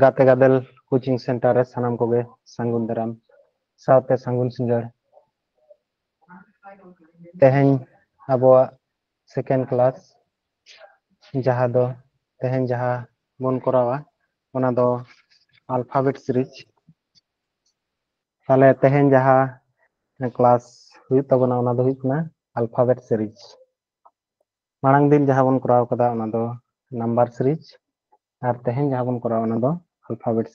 गाते गादेल coaching centre रे सानाम कोगे सांगुन दाराम सावते सांगुन सिंगार तेहें आबोआ सेकेंड क्लास जहाँ दो तेहें जहाँ बन करावा ओना दो अल्फाबेट सीरीज ताले तेहें जहाँ क्लास हुई तबना ओना दो हुई कना अल्फाबेट सीरीज मांग दिन जहाँ बन कराव कदा ओना दो नंबर सीरीज और तेहें जहाँ बन कराव ओना दो अल्फाबेट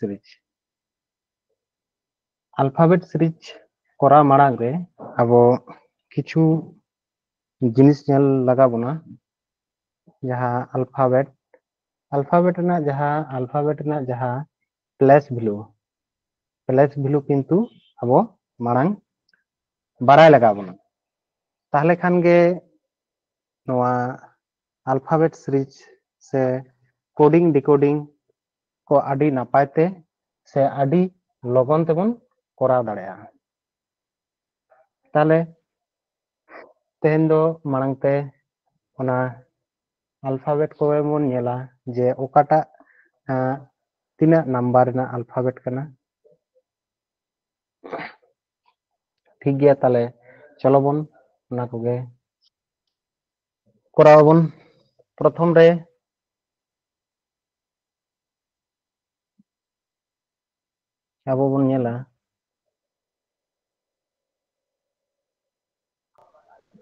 सीरीज करा मांग रे अबो किछु जिनिस नेल लगा बना जहाँ अल्फाबेट ना जहाँ प्लेस भैल्यू किंतु अबो मांग बाराय लगा बना ताहले खान गे नोआ अल्फाबेट सीरीज से कोडिंग डिकोडिंग को आदि नापायते से आदि लगन तेबन कराव दाड़ेया ताले तेहें दो मांग ते ओना अल्फाबेट को बन नेला जे ओकाटा तीना नंबर ना अल्फाबेट कना ठीक गया ताले चलो बन ओना कोगे कराव बन प्रथम रे अब बन नेला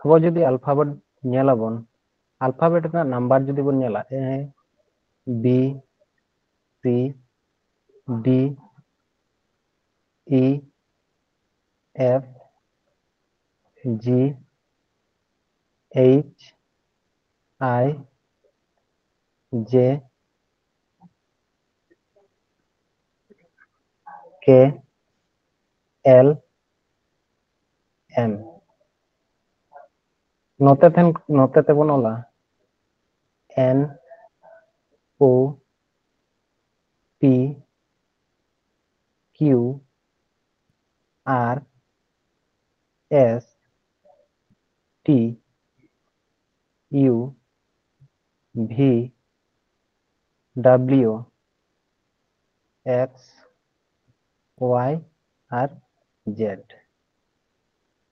अब जुदी अल्फाबेट नेला बन अल्फाबेट ना नंबर जुदी बन नेला A B C D E F G H I J K L N नोते तेबन ओला N O P Q R S T U V W X Y और जेड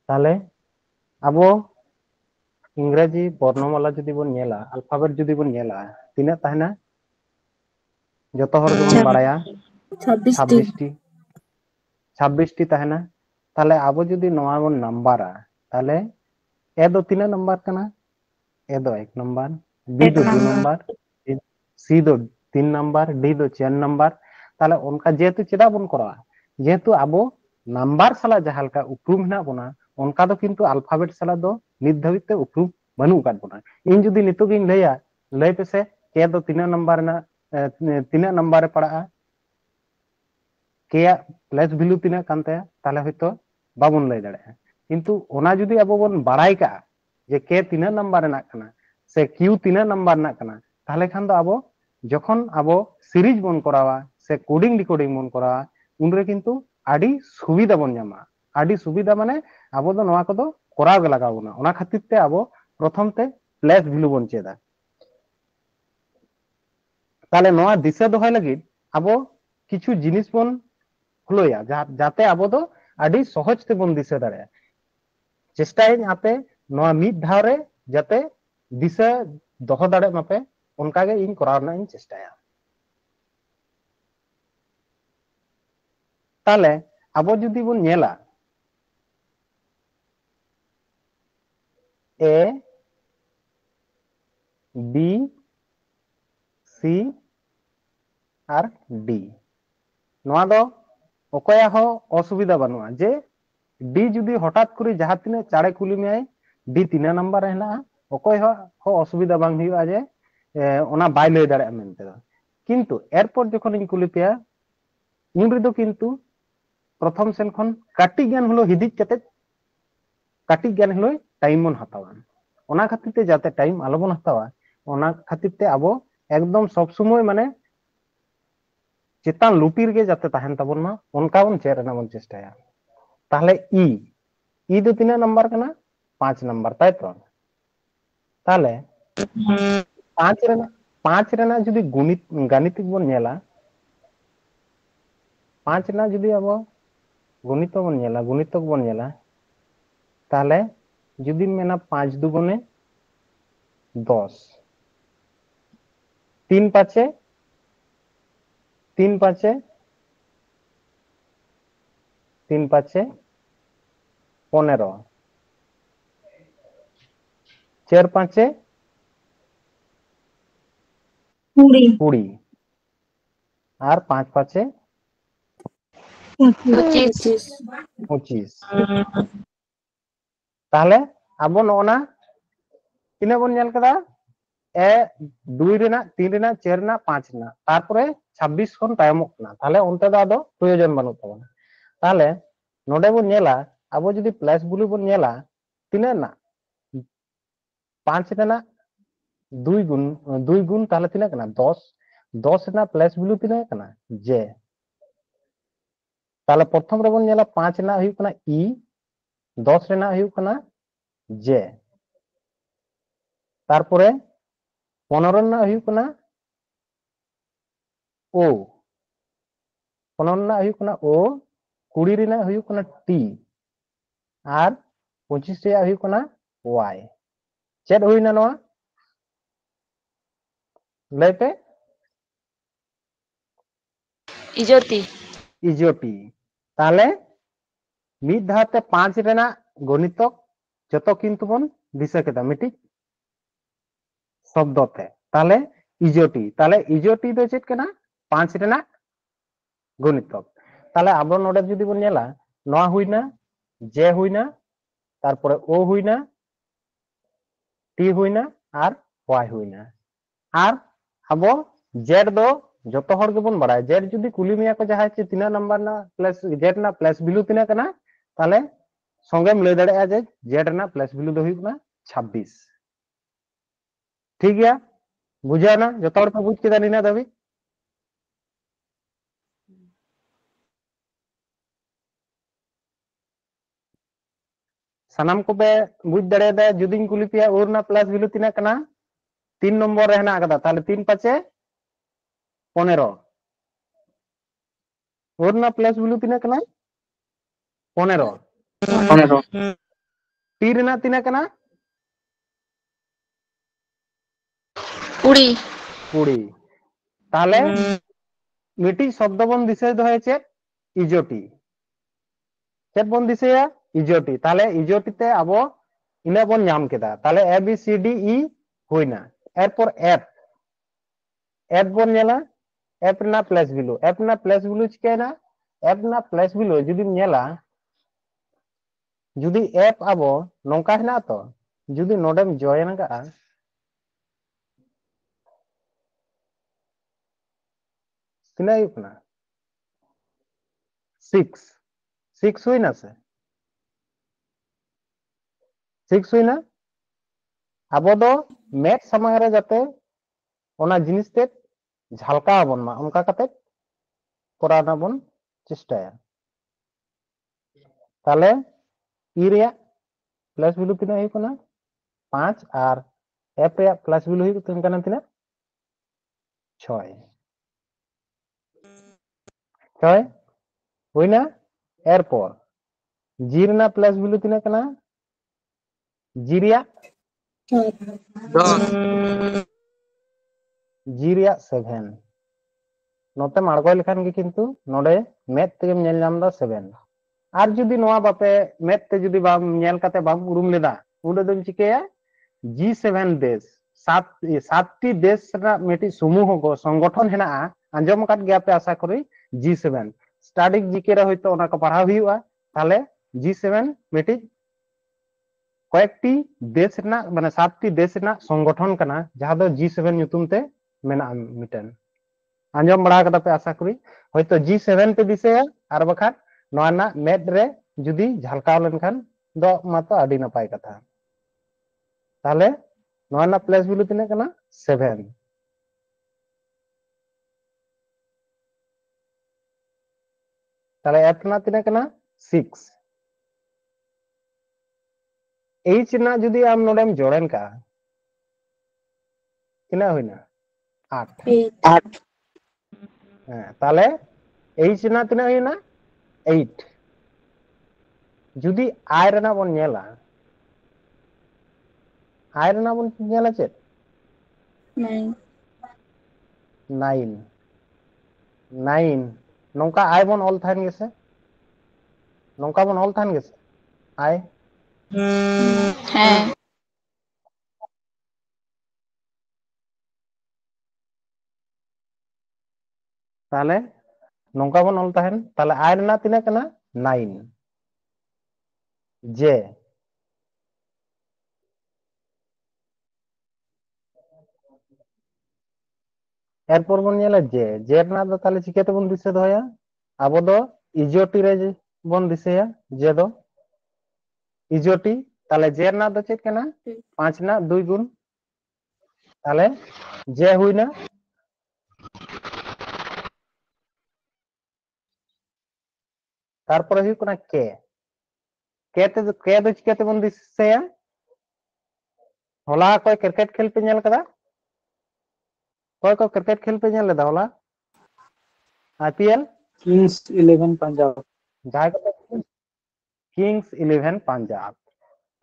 ताले अबो इंग्रेजी वर्णमाला जुदी बन नेला अल्फाबेट जुदी बन नेला तीना ताहना जतो हर गेबन बाड़ाया 26 टी ताहना ताले अबो जुदी नोआ बन नंबरा ताले ए दो तीना नंबर कना ए दो 1 नंबर बी दो 2 नंबर सी दो 3 नंबर डी दो 4 नंबर ताले उनका जेतु चेदा बन करा जेतु अबो नंबर साला जहां का उपरूम ना बना उनका दो किंतु अल्फाबेट साला दो नित धाबित ते उपरूम बनू काट बना इन जुदी नितो गिन लैया लय पेसे के दो तीना नंबर ना तीना नंबर रे पड़ा के प्लेस वैल्यू तीना कानते ताले हयतो बाबन लय दाड़े किंतु ओना जुदी अबो बन बाड़ाय का जे के तीना नंबर ना कना से क्यू तीना नंबर ना कना ताहले खान दो अबो जखन अबो सीरीज बन करावा से कोडिंग डिकोडिंग बन करावा उनरे किंतु आडी सुविधा बन जामा आडी सुविधा माने अबो दो नोआ कोदो कराव गे लागाव बना ओना खातिर ते अबो प्रथम ते प्लेस वैल्यू बन चेदा ताले नोआ दिशा दोहाय लगी अबो किछु जिनिस बन खुलोया जाते अबो दो आडी सहज ते बन दिशा दाड़े चेष्टाय आते नोआ मिद धाव रे जाते दिशा दोहो दाड़े मापे उनका गे इन कराव ना इन चेष्टाया ताले अबो जुदी बन नेला ए बी सी और डी नोआ दो ओकया हो असुविधा बनुआ जे डी जुदी हठात करे जहां तिने चाड़े कुली में डी तीना नंबर हेना ओकय हो असुविधा बांग हुआ जे ओना बाय लय दाड़े मेनते किंतु एरपर जखन इन कुली पेया उन रेदो किंतु प्रथम सेन खन काटी ज्ञान हलो हिदिज कते काटी ज्ञान हलो टाइम बन हतावा ओना खातिर ते जाते टाइम आलो बन हतावा ओना खातिर ते अबो एकदम सब समय माने चेतान लुटीर गे जाते ताहन ताबन मा उनका बन चेर ना बन चेष्टाया ताहले ई दो तीना नंबर कना 5 नंबर ताई तो ताहले 5 रेना जुदी गणित गणितिक बन नेला 5 ना जुदी अब गणित बन नेला गणितक बन नेला ताहले जुदी मेना 5 दुगुणे 10 3 पाँचे 3 पाँचे 3 पाँचे 15 4 पाँचे 20 और 5 पाँचे 25 ताहले अब नोना तीना बन नेल कदा ए 2 रेना 3 रेना 4 रेना 5 रेना तारपरे 26 खन तायमक ना ताहले उनते दा दो प्रयोजन बानु तबना ताहले नोडे बन नेला अब जदी प्लस बुलु बन नेला तीना ना 5 रेना 2 गुण ताहले तीना कना 10 10 रेना प्लस बुलु तीना कना जे ताहले प्रथम रे बन नेला 5 रेना हुयु कना ई 10 रेना हुयु कना जे तारपरे 15 रेना हुयु कना ओ 15 रेना हुयु कना ओ 20 रेना हुयु कना टी और 25 रेया हुयु कना वाई चेद हुयना नवा लेते इजोती इजोटी ताहले मिद धाते 5 रेना गणितक जतो किंतु बन दिशा केदा मिटी शब्दते ताहले इजोटी दो चेद कना 5 रेना गणितक ताहले आबो नोडे जुदी बन नेला नवा हुयना जे हुयना तारपरे ओ हुयना टी हुयना और वाई हुयना और आबो जेड दो जतो हर गेबन बड़ाय जेड जुदी कुली मिया को जहाय चे तीना नंबर ना प्लस जेड ना प्लस वैल्यू तीना कना ताले संगेम लय दाड़े जे जेड ना प्लस वैल्यू दो हुयना 26 ठीक गया बुझा ना जतो हर पे बुझ केदा निना दाबी सानाम को बे बुझ दाड़े दा जुदी कुली पिया और ना प्लस वैल्यू तीना कना 3 नंबर रे हेना कदा ताले 3 5 15 और ना प्लस वैल्यू तीना कना 15 टी रेना तीना कना 20 ताहले मिटी शब्द बन दिसे दो चे इजोटी चेद बन दिसेया इजोटी ताहले इजोटी ते आबो इना बन नाम केदा ताहले ए बी सी डी ई होइना एरपर एफ एफ बन नेला एफ ना प्लस वैल्यू चिकेना एफ ना प्लस वैल्यू जुदी नेला जुदी एफ आबो नोंका हेना तो जुदी नोडेम जॉइन का किना हुयना 6 हुयना से 6 हुयना आबो दो मैथ समांग रे जाते ओना जिनिस ते झलका बन मा उनका कते कोराना बन चेष्टाया ताले ई रे प्लस वैल्यू तीना हुई कना 5 और एफ रे प्लस वैल्यू हुई कना तीना 6 हुईना एरपर जी रेना प्लस वैल्यू तीना कना जी रे जी रे 7 नोते मार्गो लेखान के किंतु नोडे मैथ तेगेम नेल नाम दा 7 और जुदी नोआ बापे मैथ ते जुदी बाम नेल काते बाम उरुम लेदा उडे दोम चिकेया G7 देश सातटी देश रा मेटी समूह को संगठन हेना आंजम काट गया पे आशा करी G7 स्टाडिक जीके रा होयतो ओना को पढ़ा हुआ ताले G7 मेटी कयेकटी देश ना माने सातटी देश ना संगठन कना जहां दो G7 ᱧᱩᱛᱩᱢ ते मेना मिटन आंजम बड़ा कदा पे आशा करी होयतो G7 पे दिसेया आर बखा नोआ ना मेड रे जुदी झलकाव लेनखान दो मातो आडी नपाय कथा ताले नोआ ना प्लस वैल्यू तिना कना 7 ताले एफ ना तिना कना 6 एच ना जुदी आम नोडेम जोड़ेन का किना होइना 8 ताले H ᱨᱮᱱᱟᱜ ᱛᱤᱱᱟᱹᱜ ᱦᱩᱭᱱᱟ 8 ᱡᱩᱫᱤ I ᱨᱮᱱᱟᱜ ᱵᱚᱱ ᱧᱮᱞᱟ I ᱨᱮᱱᱟᱜ ᱵᱚᱱ ᱧᱮᱞᱟ ᱪᱮᱫ 9 9 नौका I बन ऑल थान गेसे नौका बन ऑल थान गेसे I হ্যাঁ ताले नौका बन ऑल थान ताले I रेना तिना कना 9 J एरपर बन नेला J J रेना दो ताले चिकेते बन दिसे दोया आबो दो इजोटी रे बन दिसेया J दो इजोटी ताले J रेना दो चेक कना 5 ना 2 गुण ताले J हुईना तारपर हुई कना के दो चिकेते बन दिसेया होला कोई क्रिकेट खेल पे नेल कदा कोई को क्रिकेट खेल पे नेल लेदा होला आईपीएल किंग्स 11 पंजाब जहां को किंग्स 11 पंजाब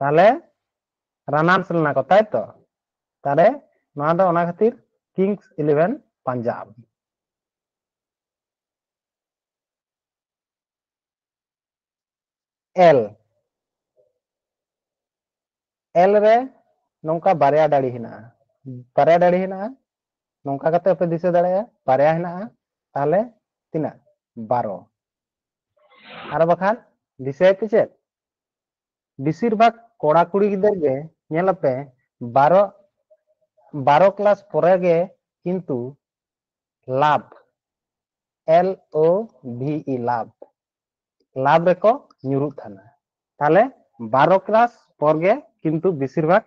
ताले रनार्स लेना को ताई तो तारे नोआ दो ओना खातिर किंग्स 11 पंजाब एल एल रे नौका बारया दाड़ी हिना नौका कते पे दिसे दाड़े बारया हिना ताले तिना 12 आर बखान दिसे पे चेत बेसिर भाग कोड़ा कुड़ी गिदर गे नेलपे 12 क्लास परे गे किंतु लाभ LOVE लाभ रेको न्यूरु थाना ताले 12 क्लास पर गे किंतु बेसिर भाग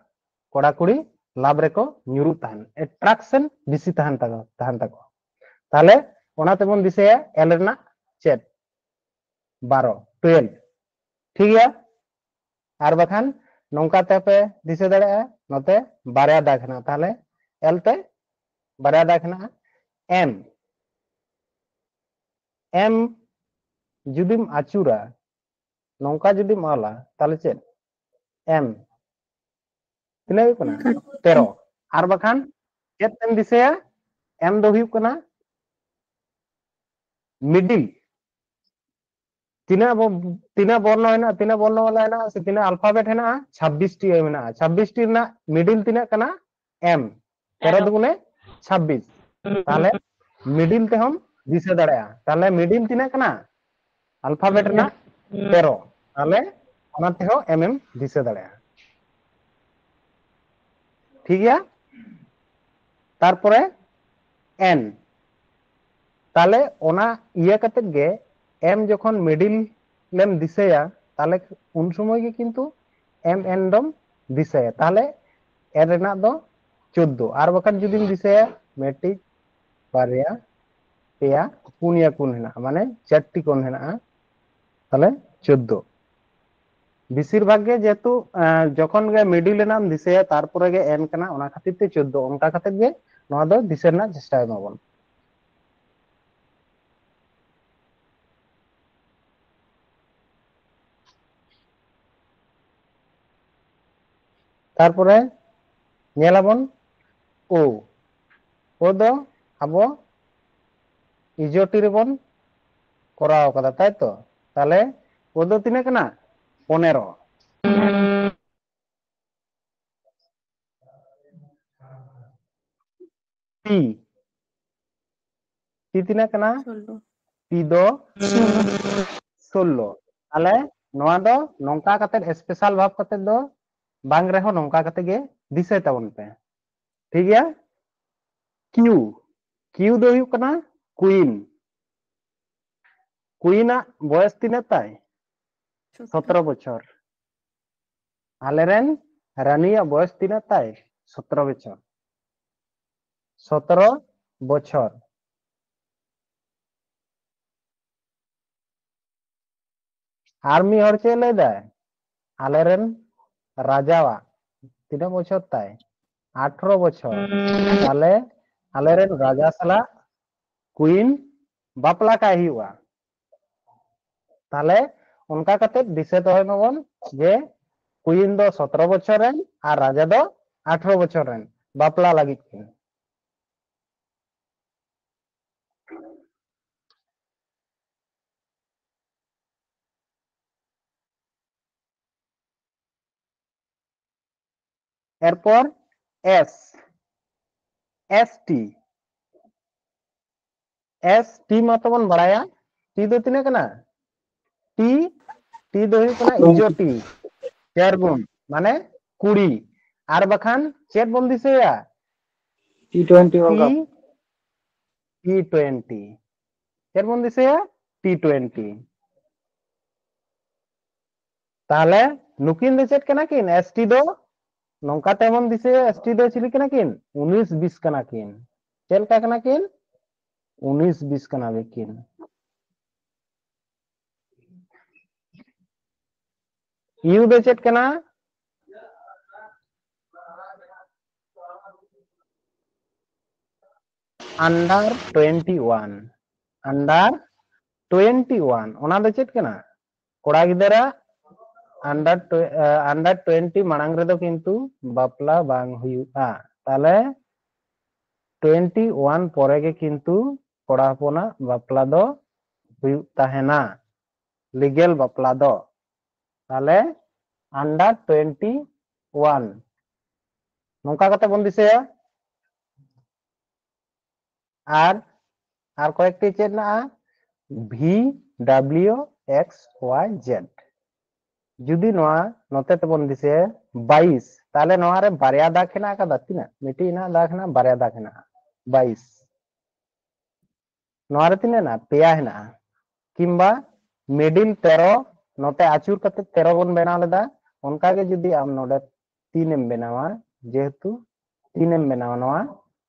कोड़ा कुड़ी लाभ रेको न्यूरु थान एट्रैक्शन बेसी थान तको ताले ओना तेबन दिसेया एल रेना चेत 12 ठीक है आर बखान नौका ते पे दिसे दड़े नोते बारया दाग ना ताले एल ते बारया दाग ना एम एम जुदिम आचुरा नौका जुदिम आला ताले चेत एम तिना हुई कना 13 आर बखान चेत तेम दिसेया एम दो हुई कना मिडिल तीना वर्ण है तीना वर्ण वाला है से तीना अल्फाबेट है 26 टी है 26 टी ना मिडिल तीना कना एम 13 दुगुने 26 ताले मिडिल ते हम दिसे दाड़े ताले मिडिल तीना कना अल्फाबेट ना 13 ताले ओना ते हो एमएम दिसे दाड़े ठीक है तारपरे एन ताले ओना इया कते गे एम जखन मिडिल लेम दिसेया ताले उन समय के किंतु एम एन दम दिसेया ताले एन रेना दो 14 आर बखान जुदिम दिसेया मेट्रिक बारया पेया पुनिया कोन हेना माने 4टी कोन हेना ताले 14 बेसिर भाग गे जेतु जखन गे मिडिल लेनाम दिसेया तारपरे गे एन कना ओना खातिर ते 14 उनका खातिर गे नोआ दो दिसेना चेष्टा एमाबन तारपरे नेलाबन ओ दो आबो इजोटी रेबन कराव कदा ताई तो ताले ओ दो तिना कना 15 टी टी तिना कना 16 टी दो 16 ताले नोआ दो नौका कते स्पेशल भाव कते दो बांग रहो नौका कते गे दिसे तबन पे ठीक है क्यू क्यू दो हुई कना क्वीन क्वीना बयस तीना ताई 17 बछर आलेरेन रानिया बयस तीना ताई 17 बछर 17 बछर आर्मी हर चे ले दाय आलेरेन राजावा तीना बछर ताई 18 बछर ताले आलेरेन राजा साला क्वीन ᱵᱟᱯᱞᱟ ᱠᱟᱭ ᱦᱩᱭᱩᱜᱼᱟ ᱛᱟᱦᱞᱮ ᱚᱱᱠᱟ ᱠᱟᱛᱮ ᱫᱤᱥᱟᱹ ᱫᱚᱦᱚᱭ ᱢᱟᱵᱚᱱ ᱡᱮ ᱠᱩᱭᱤᱱ ᱫᱚ 17 বছর ᱨᱮᱱ আর রাজা ᱫᱚ 18 বছর রেন বাপলা লাगित কিন এরপর S S T S T मातो बन बड़ाया टी दो तीन कना टी टी दो हुई कना इजो टी चार गुण माने कुड़ी आर बखान चेत बन दिसेया T20 World T Cup. T20 चेत बन दिसेया T20 ताले नुकिन दो चेत कना किन एस टी दो नौका तेमन दिसेया एस टी दो चिली कना किन 19-20 कना किन चेल का कना किन 19-20 कना बेकिन यू दो चेत कना अंडर 21 अंडर 21 ओना दो चेत कना कोड़ा गिदरा अंडर 20 मांग रे दो किंतु बापला बांग हुयुआ ताले 21 परे के किंतु कोड़ा हपना बापला दो हुयु ताहेना लीगल बापला दो ताले अंडर 21 नौका कते बन दिसेया आर कয়েকটি चेत ना V W X Y Z যদি নোয়া নতে তেবন দিছে 22 তাহলে নোয়া রে বারিয়া দাগ হেনা কাদা তিনা মিটি না দাগ হেনা বারিয়া দাগ হেনা 22 নোয়া রে তিনা ना पेया हेना किंबा मिडिल 13 नोते आचुर कते 13 बन बेना लेदा उनका के जुदी आम नोडे 3 एम बेनावा जेहेतु 3 एम बेनावा नोआ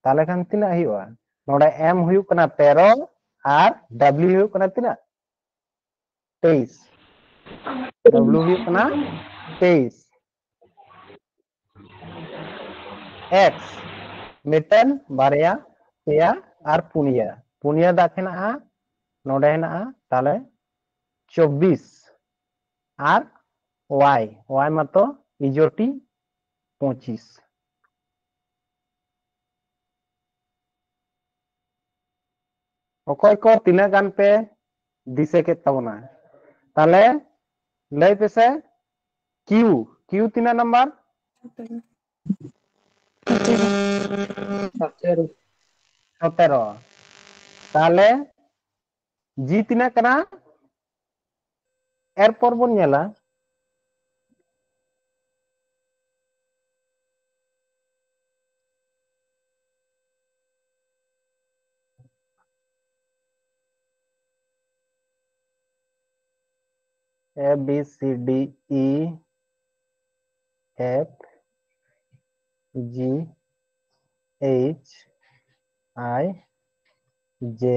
ताले खान तिना हुआ नोडे एम हुयु कना 13 और डब्ल्यू हुयु कना तिना 23 डब्ल्यू हुयु कना 23 एक्स मिटन बारिया पेया और पुनिया पुनिया दाखना नोडे हेना ताले 24 और वाई वाई मतो इजोटी 25 ओकोय को तीना गान पे दिसे के तबना ताले लय पेसे क्यू क्यू तीना नंबर 17 ताले जी तीना कना एरपर बन नेला A B C D E F G H I J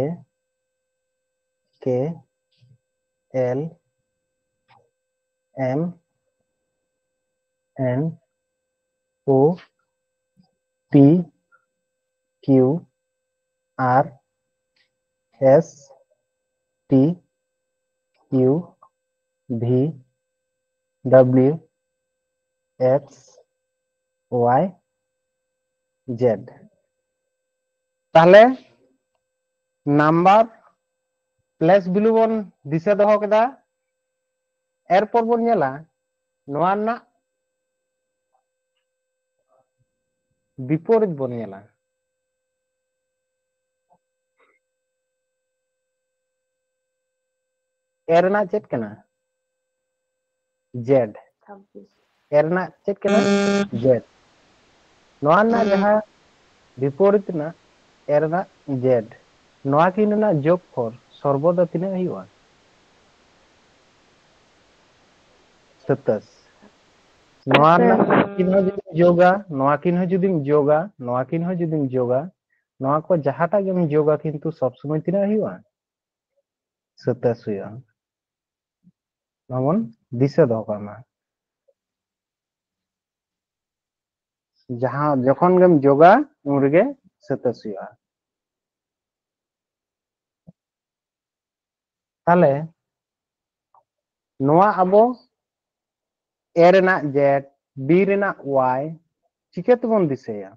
K L M N O P Q R S T U V W X Y Z ताहले नंबर प्लेस बिलु बन दिशा दहो केदा एरपर बन नेला नोआ ना विपरीत बन नेला एरना चेत कना जेड एरना चेत कना जेड नोआ ना जहां विपरीत ना एरना जेड नोआ किन ना जोग फॉर सर्वदा तिना हुआ 27 नोआ ना किन हो जुदिम जोगा नोआ किन हो जुदिम जोगा नोआ किन हो जुदिम जोगा नोआ को जहाटा गेम जोगा किंतु सब समय तिना हुआ 27 हुआ नमन दिशा दो कामा जहां जखन गेम जोगा उन रेगे 27 हुआ তাহলে নোয়া আবো এ রেনাক জেড বি রেনাক ওয়াই চিকাতেবন দিশাया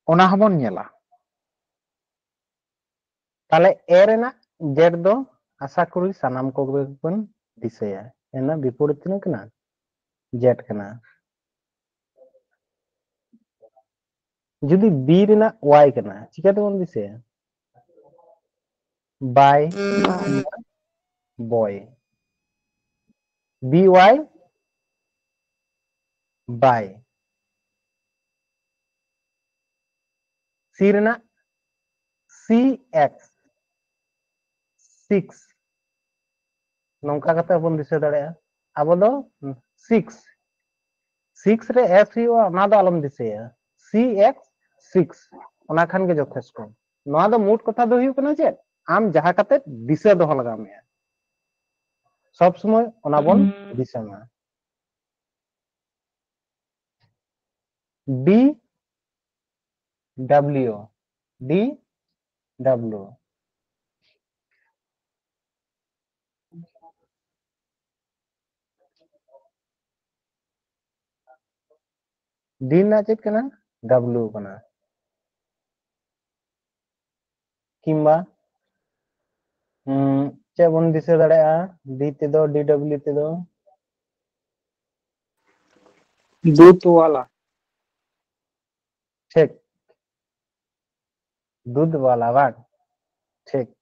ওনা হবন নেলা তাহলে এ রেনাক জেড দো আশা করি সানাম কোগে বন দিশাया এনা বিপরীত তিনা কানা জেড কানা যদি বি রেনাক ওয়াই কানা চিকাতেবন দিশাया by boy B Y by C রেনাক সি এক্স 6 नौका कते बन दिशा दाड़ेया अब दो 6 6 रे एफ हुआ ना दो आलम दिशा cx 6 ओना खान के যথেষ্ট नोआ दो मूड कथा दो हुई कना जे आम जहा कते दिशा दो लगा मे सब समय ओना बन दिशा मा D W D W D ना चेक कना डब्ल्यू कना किंबा चे बन दिशा दाड़ेया डी ते दो डी डब्ल्यू ते दो दूध वाला ठीक दूध वाला बाग ठीक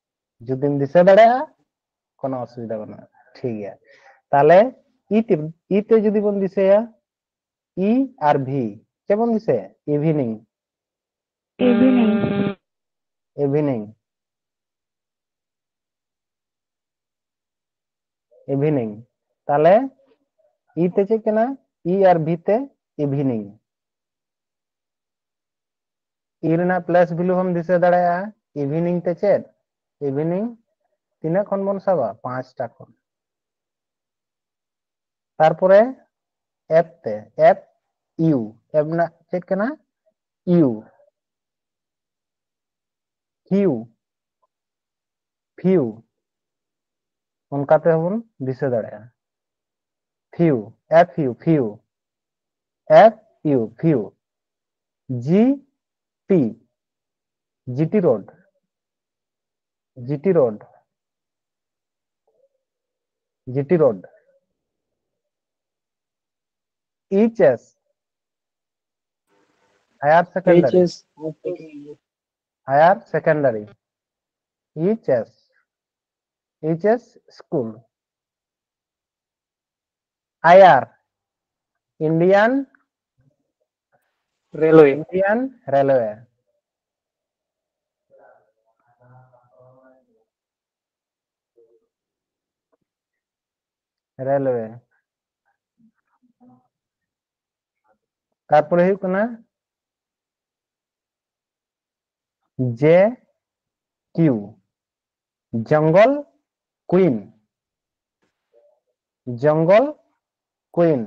जुदिन दिशा दाड़ेया कोनो असुविधा बना ठीक है ताले ईते जुदी बन दिशा ই আর ভি কেমন দিছে ইভিনিং ইভিনিং ইভিনিং তাহলে ই তে চেক কেনা ই আর ভি তে ইভিনিং ই রেনা প্লাস ভ্যালু हम দিতে দাঁড়ায়া ইভিনিং তে চেক ইভিনিং তিনা কোন বন সাবা 5টা কোন তারপরে এফ তে এফ ইউ এফ না চেক কেনা ইউ কিউ ফিউ उनकाते हम दिशा दाड़ाया few F U few F U few G T GT road GT road GT road HS higher secondary HS higher secondary HS HS school IR Indian railway Indian railway railway তারপরে হুই কোনা J Q jungle queen jungle queen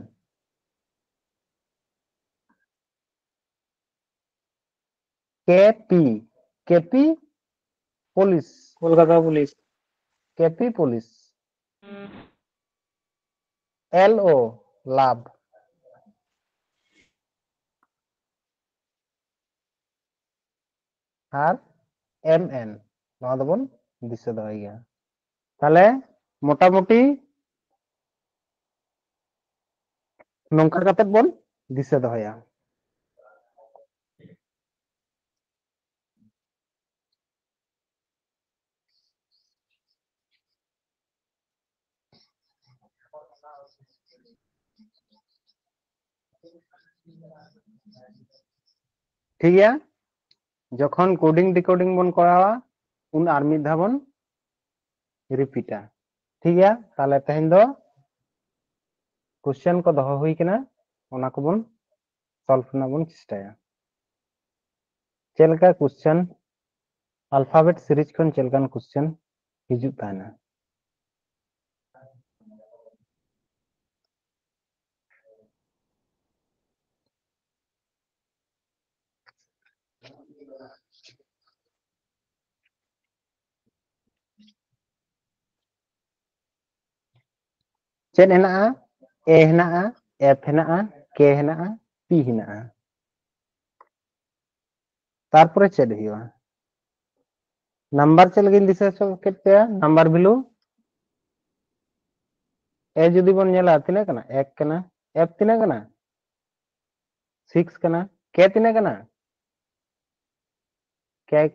KP KP police Kolkata police KP police LO love আর MN নয়া দবন দিশা দহই গিয়া তাহলে মোটামুটি নংকা কাতে বন দিশা দহয়া ঠিক গিয়া যখন কোডিং ডিকোডিং বন করাওয়া উন আর মিদ ধাবন রিপিटा ठीक है ताले तेहन दो क्वेश्चन को दहो हुई कना ओना को बन सॉल्व ना बन चेष्टाया चेलका क्वेश्चन अल्फाबेट सीरीज खन चेलकान क्वेश्चन हिजुत ताना चेद हेनाआ ए हेनाआ एफ हेनाआ के हेनाआ पी हेनाआ तारपरे चेद हुआ नंबर चेद लगे दिशा के पे नंबर वैल्यू ए जुदी बन नेला तिना कना एक कना एफ तिना कना 6 कना के तिना कना क्या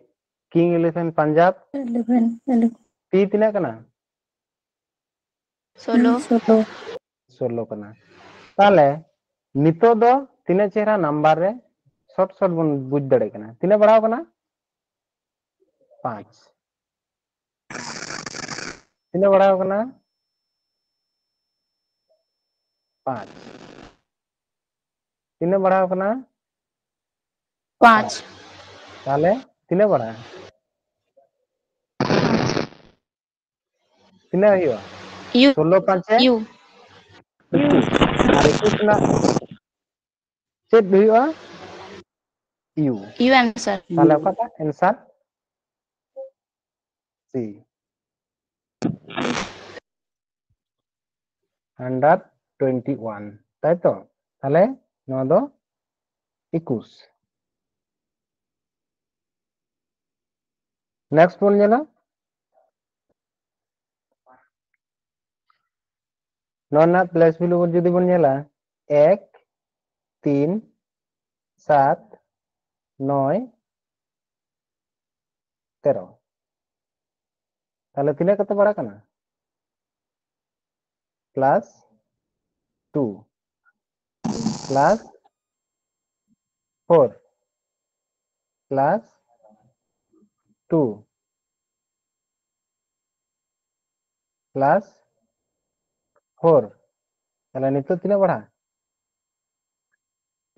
किंग 11 पंजाब 11 पी तिना कना 16 16 कना ताले नितो दो तिना चेहरा नंबर रे शॉर्ट शॉर्ट बन बुझ दड़े कना तिना बढ़ाव कना 5 तिना बढ़ाव कना 5 तिना बढ़ाव कना 5 ताले तिना बढ़ा तिना हुआ U 16 5 U 21 और 21 ना चेद हुआ U U answer ताले ओकाटा आंसर C 121 তাই তো তাহলে নয় দো 21 नेक्स्ट बोल लेना नॉन प्लस वैल्यू যদি বল নেলা 1 3 7 9 13 তাহলে তিনে কত বড় কানা প্লাস 2 প্লাস 4 প্লাস 2 প্লাস 4 তাহলে নিতো তিনে বড়া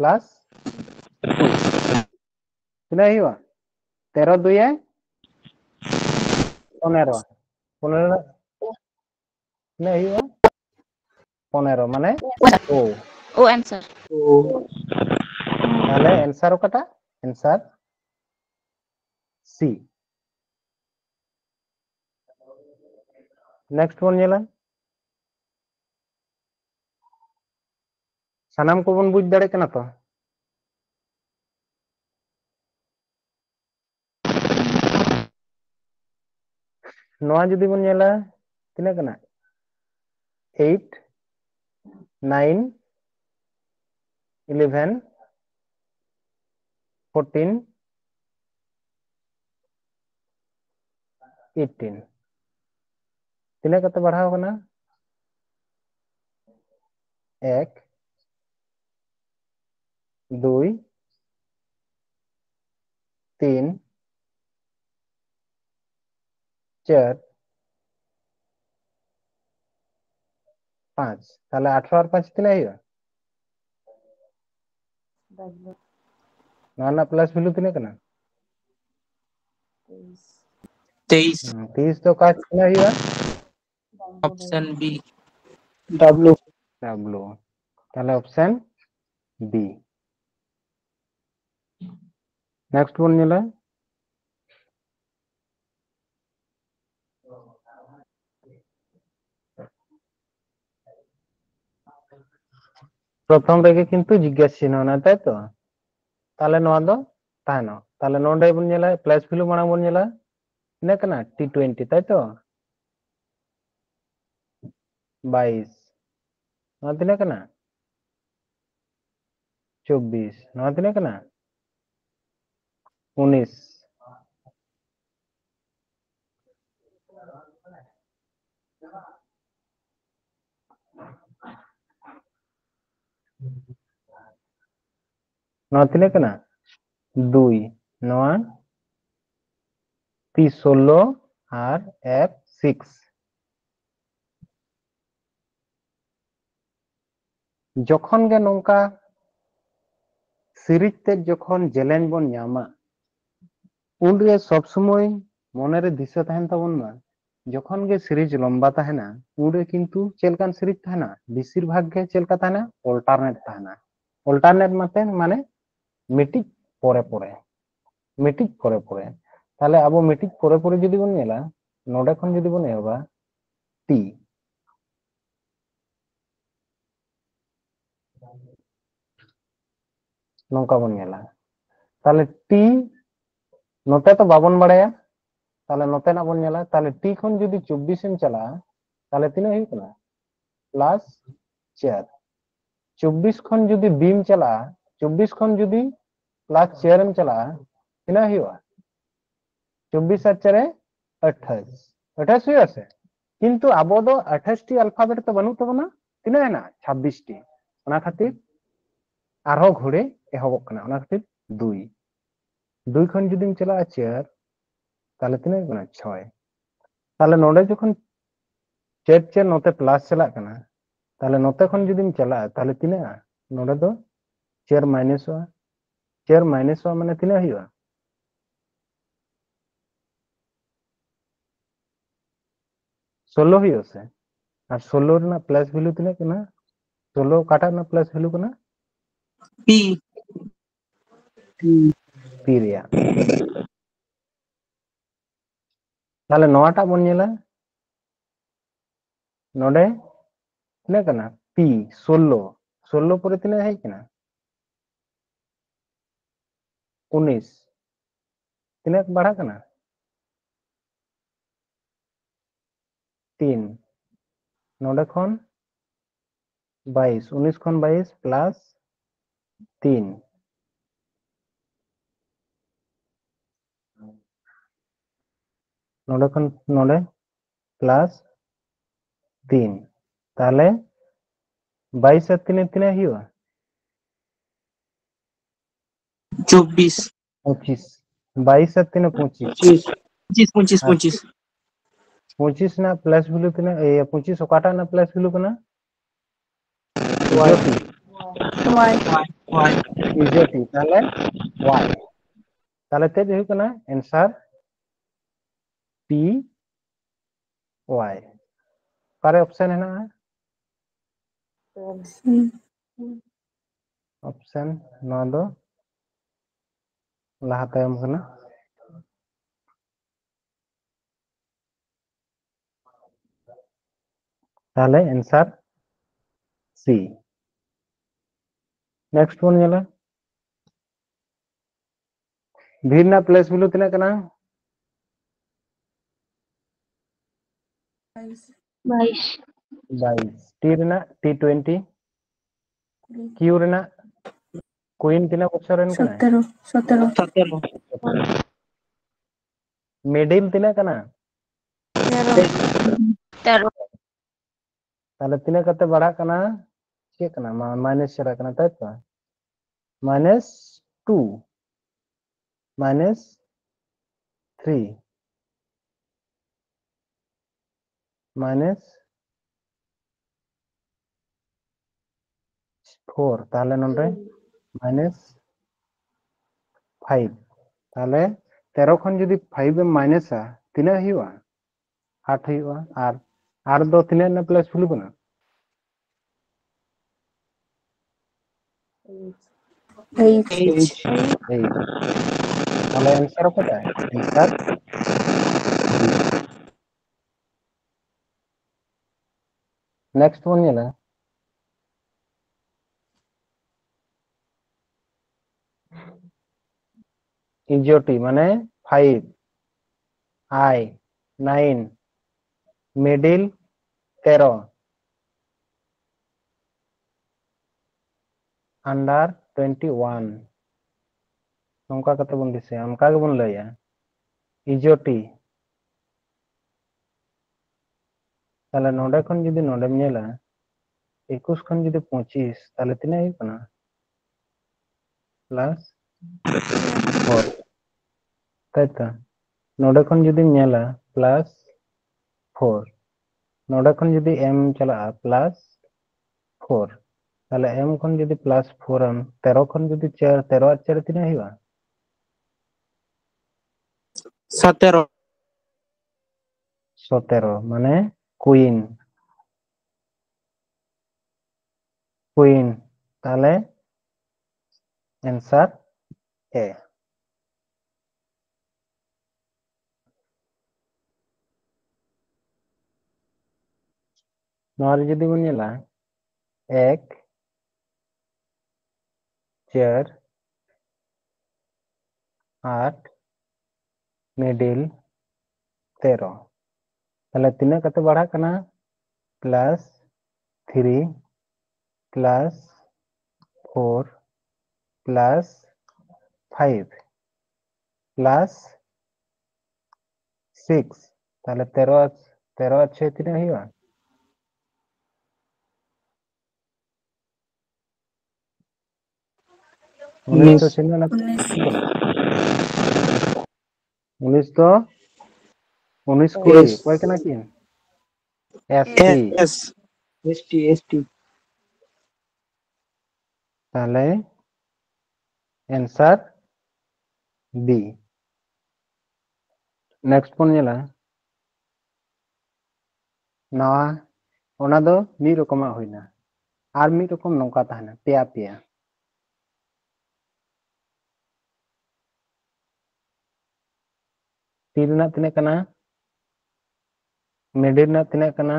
প্লাস 2 তিনে হিবা 13 2 এ 15 15 তিনে হিবা 15 মানে ও O answer তাহলে आंसर ওকাটা आंसर सी नेक्स्ट वन नेला सानाम को बन बुझ दाड़े कना तो नोआ जुदी बन नेला तिना कना 8 9 11 14 18 तिना कत बढ़ाव कना 1 2 3 4 5 তাহলে 18 আর 5 তিনা হিয়া ना ना प्लस वैल्यू तिना कना 23 30 तो का तिना हिया ऑप्शन बी डब्ल्यू डब्ल्यू তাহলে ऑप्शन बी नेक्स्ट वन नेला प्रथम रेगे किंतु जिज्ञासा चिन्ह ना ताई तो ताले नोआ दो तानो ताले नोडे बन नेला प्लस वैल्यू माना बन नेला तिना कना T20 ताई तो 22 नोआ तिना कना 24 नोआ तिना कना 19 नोआ तिना कना 2 नोआ P 16 আর F 6 যখন গে নঙ্কা সিরিজ তে যখন চ্যালেঞ্জ বন নামা उनरे सब समय মনের দিশা তাহেন তাবন না যখন গে সিরিজ লম্বা তাহেনা উনরে কিন্তু চেলকান সিরিজ তাহেনা বেশির ভাগ গে চেলকা তাহেনা অল্টারনেট মানে মিটিক পরে পরে তাহলে আবো মিটিক পরে পরে যদি বন নেলা নডে খন যদি বন এবা টি nongka bon nyela tale t note to babon badaya tale note na bon nyela tale t khon jodi 24 em chala tale tina huyuk kana plus 4 24 khon jodi bim chala 24 khon jodi plus 4 em chala tina huyuga 24 আর 4 28 28 हुई আছে কিন্তু আবো দো 28 টি alphabet তো বানু তাবনা তিনা না 26 টি ওনা খাতির আরো ঘুরে এহবক কানা ওনা খাতির 2 2 খন যদি চলা 4 তাহলে তিনা কানা 6 তাহলে নোডে যখন 4 4 নতে প্লাস চলা কানা তাহলে নতে খন যদি চলা তাহলে তিনা নোডে তো 4 মাইনাস 4 মাইনাস মানে তিনা হইবা 16 ही होसे और 16 ना प्लस वैल्यू तिना कना 16 काटा ना प्लस वैल्यू कना P. पी रिया ताले नवाटा बन नेला नोडे तिना कना पी 16 16 परे तिना है कना 19 तिना बढ़ा कना 3 नोडे खन 22 19 खन 22 प्लस 3 नोडे खन नोडे प्लस 3 ताले 22 আর 3 তিনা হিওয়া 24. 25 22 আর 3 25 25. আর 25 ना प्लस वैल्यू किना 25 ओकाटा ना प्लस वैल्यू किना Y. Y. Y. इजोटी ताले y ताले ते जो किना आंसर p y कारे ऑप्शन है ना ऑप्शन ना दो लाहा तायम किना ताले आंसर c नेक्स्ट वन गेला भिन्ना प्लस वैल्यू किना किना 22. 22 t रेना t20 q रेना क्वीन किना बक्सर रेन किना 17. 17. मिडिल किना किना 13. ताले तिना कते बढ़ा कना के कना माइनस चला कना ताई तो -2 -3 -4 ताले नोंडे -5 ताले 13 खन जदी 5 एम माइनस आ तिना हिवा 8 हिवा आर दो तिना ना प्लस फुल बना 8. 8 ताले आंसर पता है आंसर नेक्स्ट वन ये ना इजोटी माने 5 आई 9 मिडिल 13 अंडर 21 नौका कते बन दिसे हमका के बन लया इजोटी ताले नोडे खन जदी नोडे नेला 21 खन जदी 25 ताले तिना ही कना प्लस 4 ताइता नोडे खन जदी नेला प्लस 4 नोडे खन जदी m चला प्लस 4 ताले m खन जदी प्लस 4 m 13 खन जदी 4 13 আর 4 तिना हिवा 17. 17 माने क्वीन क्वीन ताले आंसर ए नोर जदी बन नेला 1 4 8 मिडिल 13 তাহলে 3 কত বাড়া কানা প্লাস 3 প্লাস 4 প্লাস 5 প্লাস 6 তাহলে 13 আর 6 তিনে হইবা 19 তো চিহ্ন না 19 তো 19 কুড়ি কয় কেনা কি এসটি एस एसटी एसटी তাহলে आंसर बी नेक्स्ट पन ñela nawa ona do mi rokoma hoina ar mi rokom nongka tahana peya peya tir na tine kana middle na tine kana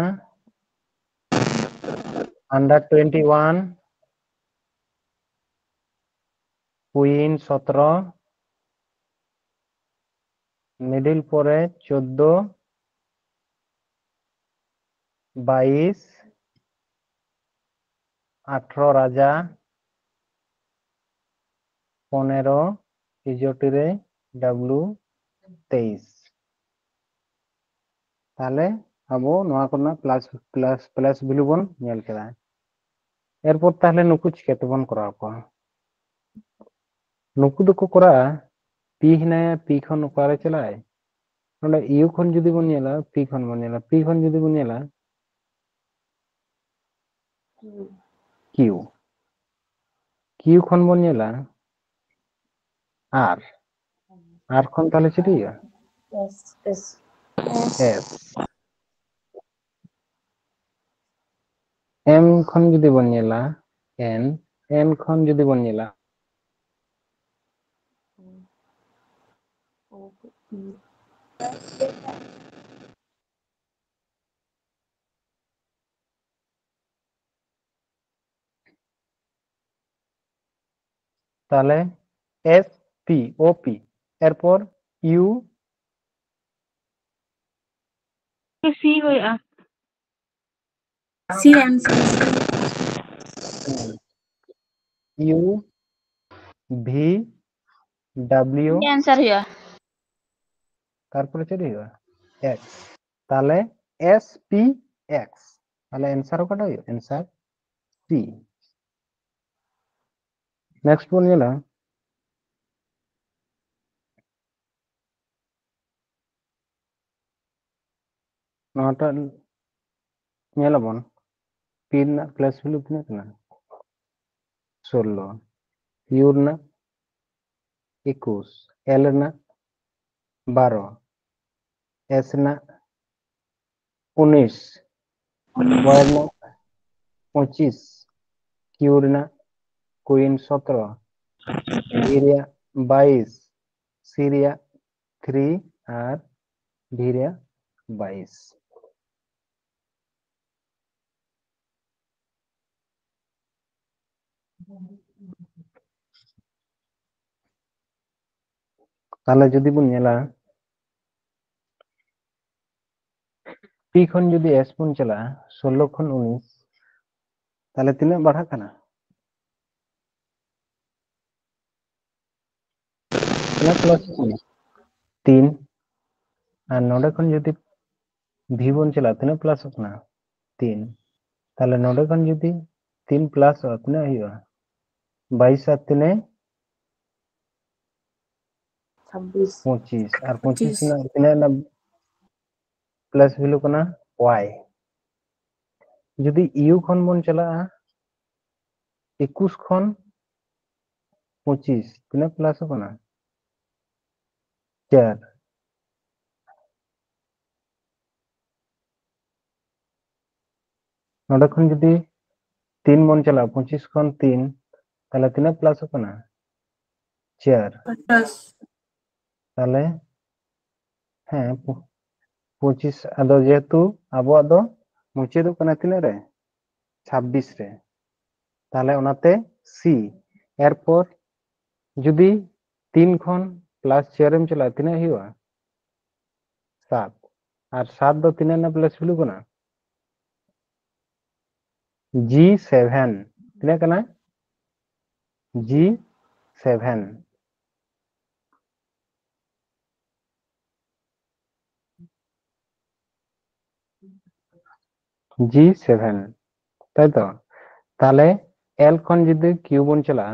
under 21 queen 17 middle পরে 14 22 18 রাজা 15 ইজোটিরে W 23 তাহলে আবো নোয়া করনা plus plus plus value বন ñel কেদা এরপর তাহলে নুকু চিকাতে বন করা কো নুকু দুকু করা পি হিনায়া পি খন ওকারে চলায় নলে ইউ খন যদি বন ñela পি খন বন ñela পি খন যদি বন ñela কিউ কিউ খন বন ñela আর আর খন তাহলে চিটিয়া एस एस এস এম খন যদি বন ñela এন এন খন যদি বন ñela তাহলে এস পি ও পি এরপর ইউ सी होया C answer U V W answer होया তারপরে চলে যাবে এক্স তাহলে এস পি এক্স তাহলে অ্যান্সার কটা হইল অ্যান্সার সি নেক্সট বল গেল নটা ñelabon pin na plus value tina kana 16 u na 21 l na 12 s na 19 y na 25 q na queen 17 v ria 22 c ria 3 আর v ria 22 তাহলে যদি বন ñela P খন যদি এস বন চলা 16 খন 19 তাহলে তিনে বাড়া কানা তিনে প্লাস 3 আর নডে খন যদি ভি বন চলা তিনে প্লাস না 3 তাহলে নডে খন যদি 3 প্লাস তিনে হইবা 22 আর তিনে 25 আর 25 না তিনে না প্লাস ভ্যালু কোনা y যদি ইউ খন বন চলা 21 খন 25 তিনে প্লাস কোনা 4 নডে খন যদি 3 বন চলা 25 খন 3 তাহলে তিনে প্লাস কোনা 4 प्लस তাহলে হ্যাঁ 25 আদো যেহেতু আবো আদো মুচেদো কানা তিনে রে 26 রে তাহলে ওনাতে সি এরপর যদি 3 খন प्लस 4 एम चला तीना हुआ 7 और 7 दो तीना ना प्लस वैल्यू कना G7 तीना कना G7 G7 তাই তো তাহলে L খন যদি Q বন চলা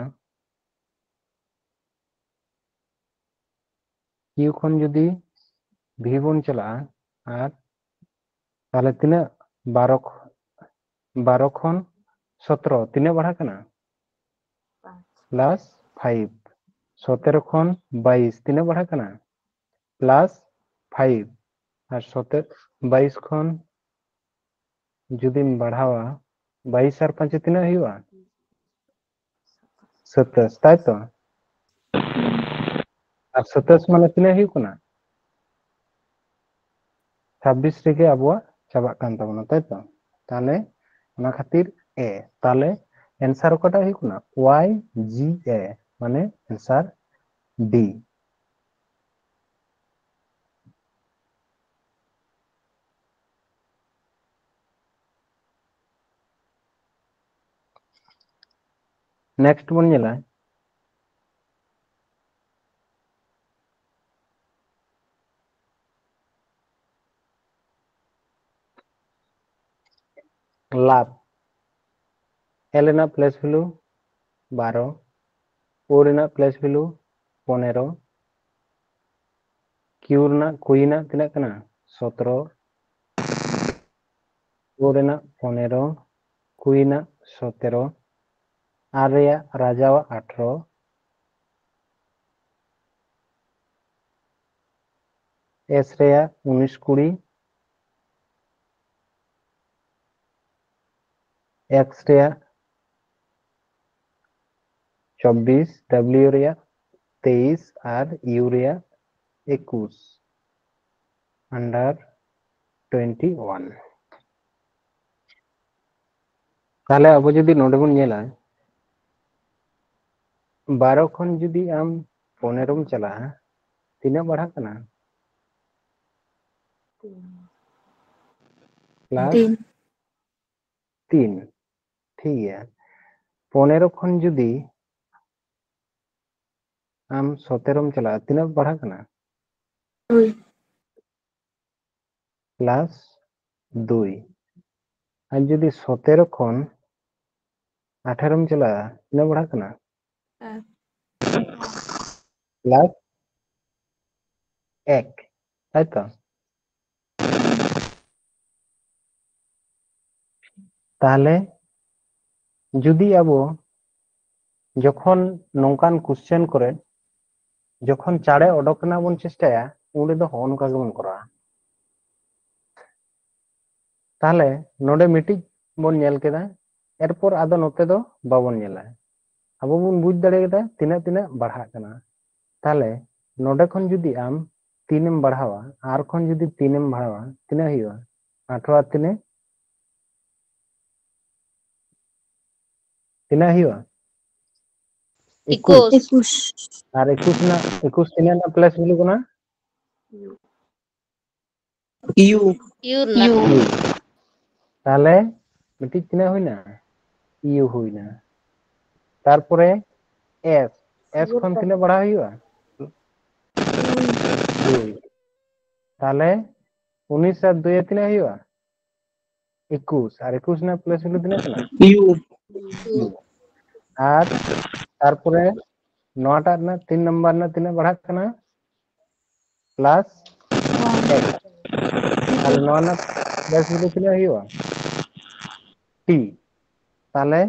Q খন যদি V বন চলা আর তাহলে তিনা 12 খন 17 তিনা बढ़ा कना प्लस 5 17 খন 22 তিনা बढ़ा कना प्लस 5 और 22 খন যদি बढ़ावा 22 और 5 তিনা हुआ 27 তাই তো আর 27 মানে তিনা हुआ कना 26 রেখে আবুয়া চাবাক কান তাবনা তাই তো তাহলে ওনা খাতির এ তাহলে आंसर কটা हुआ कना y g a মানে आंसर D नेक्स्ट बन नेला लाभ L ना प्लस वैल्यू 12 O ना प्लस वैल्यू 15 Q ना कोई ना तिना कना 17 O ना 15 कोई ना 17 R रे राजावा 18 S रे 19 20 X रे 24 W रे 23 और U रे 21 अंडर 21 তাহলে अब যদি নোডে বন নেলা 12 खन যদি आम 15 में चला तीना बढ़ा कना प्लस 3 ठीक है 15 खन যদি आम 17 में चला तीना बढ़ा कना प्लस 2 और যদি 17 खन 18 में चला तीना बढ़ा कना प्लस 1 তাই তো তাহলে যদি আবো যখন নঙ্কান কোশ্চেন করে যখন চাড়ে অডকনা বন চেষ্টায়া উনি তো হন কাজ বন করা তাহলে নোডে মিটিং বন নেল কেদা এরপর আদো নতে দো বাবন নেলা আবো বন বুঝ দাড়ে কেদা তিনা তিনা বাড়া কানা তাহলে নোডে খন যদি আম 3 এম বাড়াওয়া আর খন যদি 3 এম বাড়াওয়া তিনা হইবা 18 আর 3 তিনা হইবা 21 আর 21 না 21 তিনা না প্লাস হইলো কোনা U তাহলে মিটিং তিনা হইনা ইউ হইনা তারপরে এস এস খন তিনা বাড়া হইবা 2 তাহলে 19 আর 2 তিনা হইবা 21 আর 21 না প্লাস হইলো তিনা কেনা U আর তারপরে 9টা না 3 নাম্বার না তিনা বাড়া কেনা প্লাস 1 তাহলে 9 না প্লাস হইলো তিনা হইবা টি তাহলে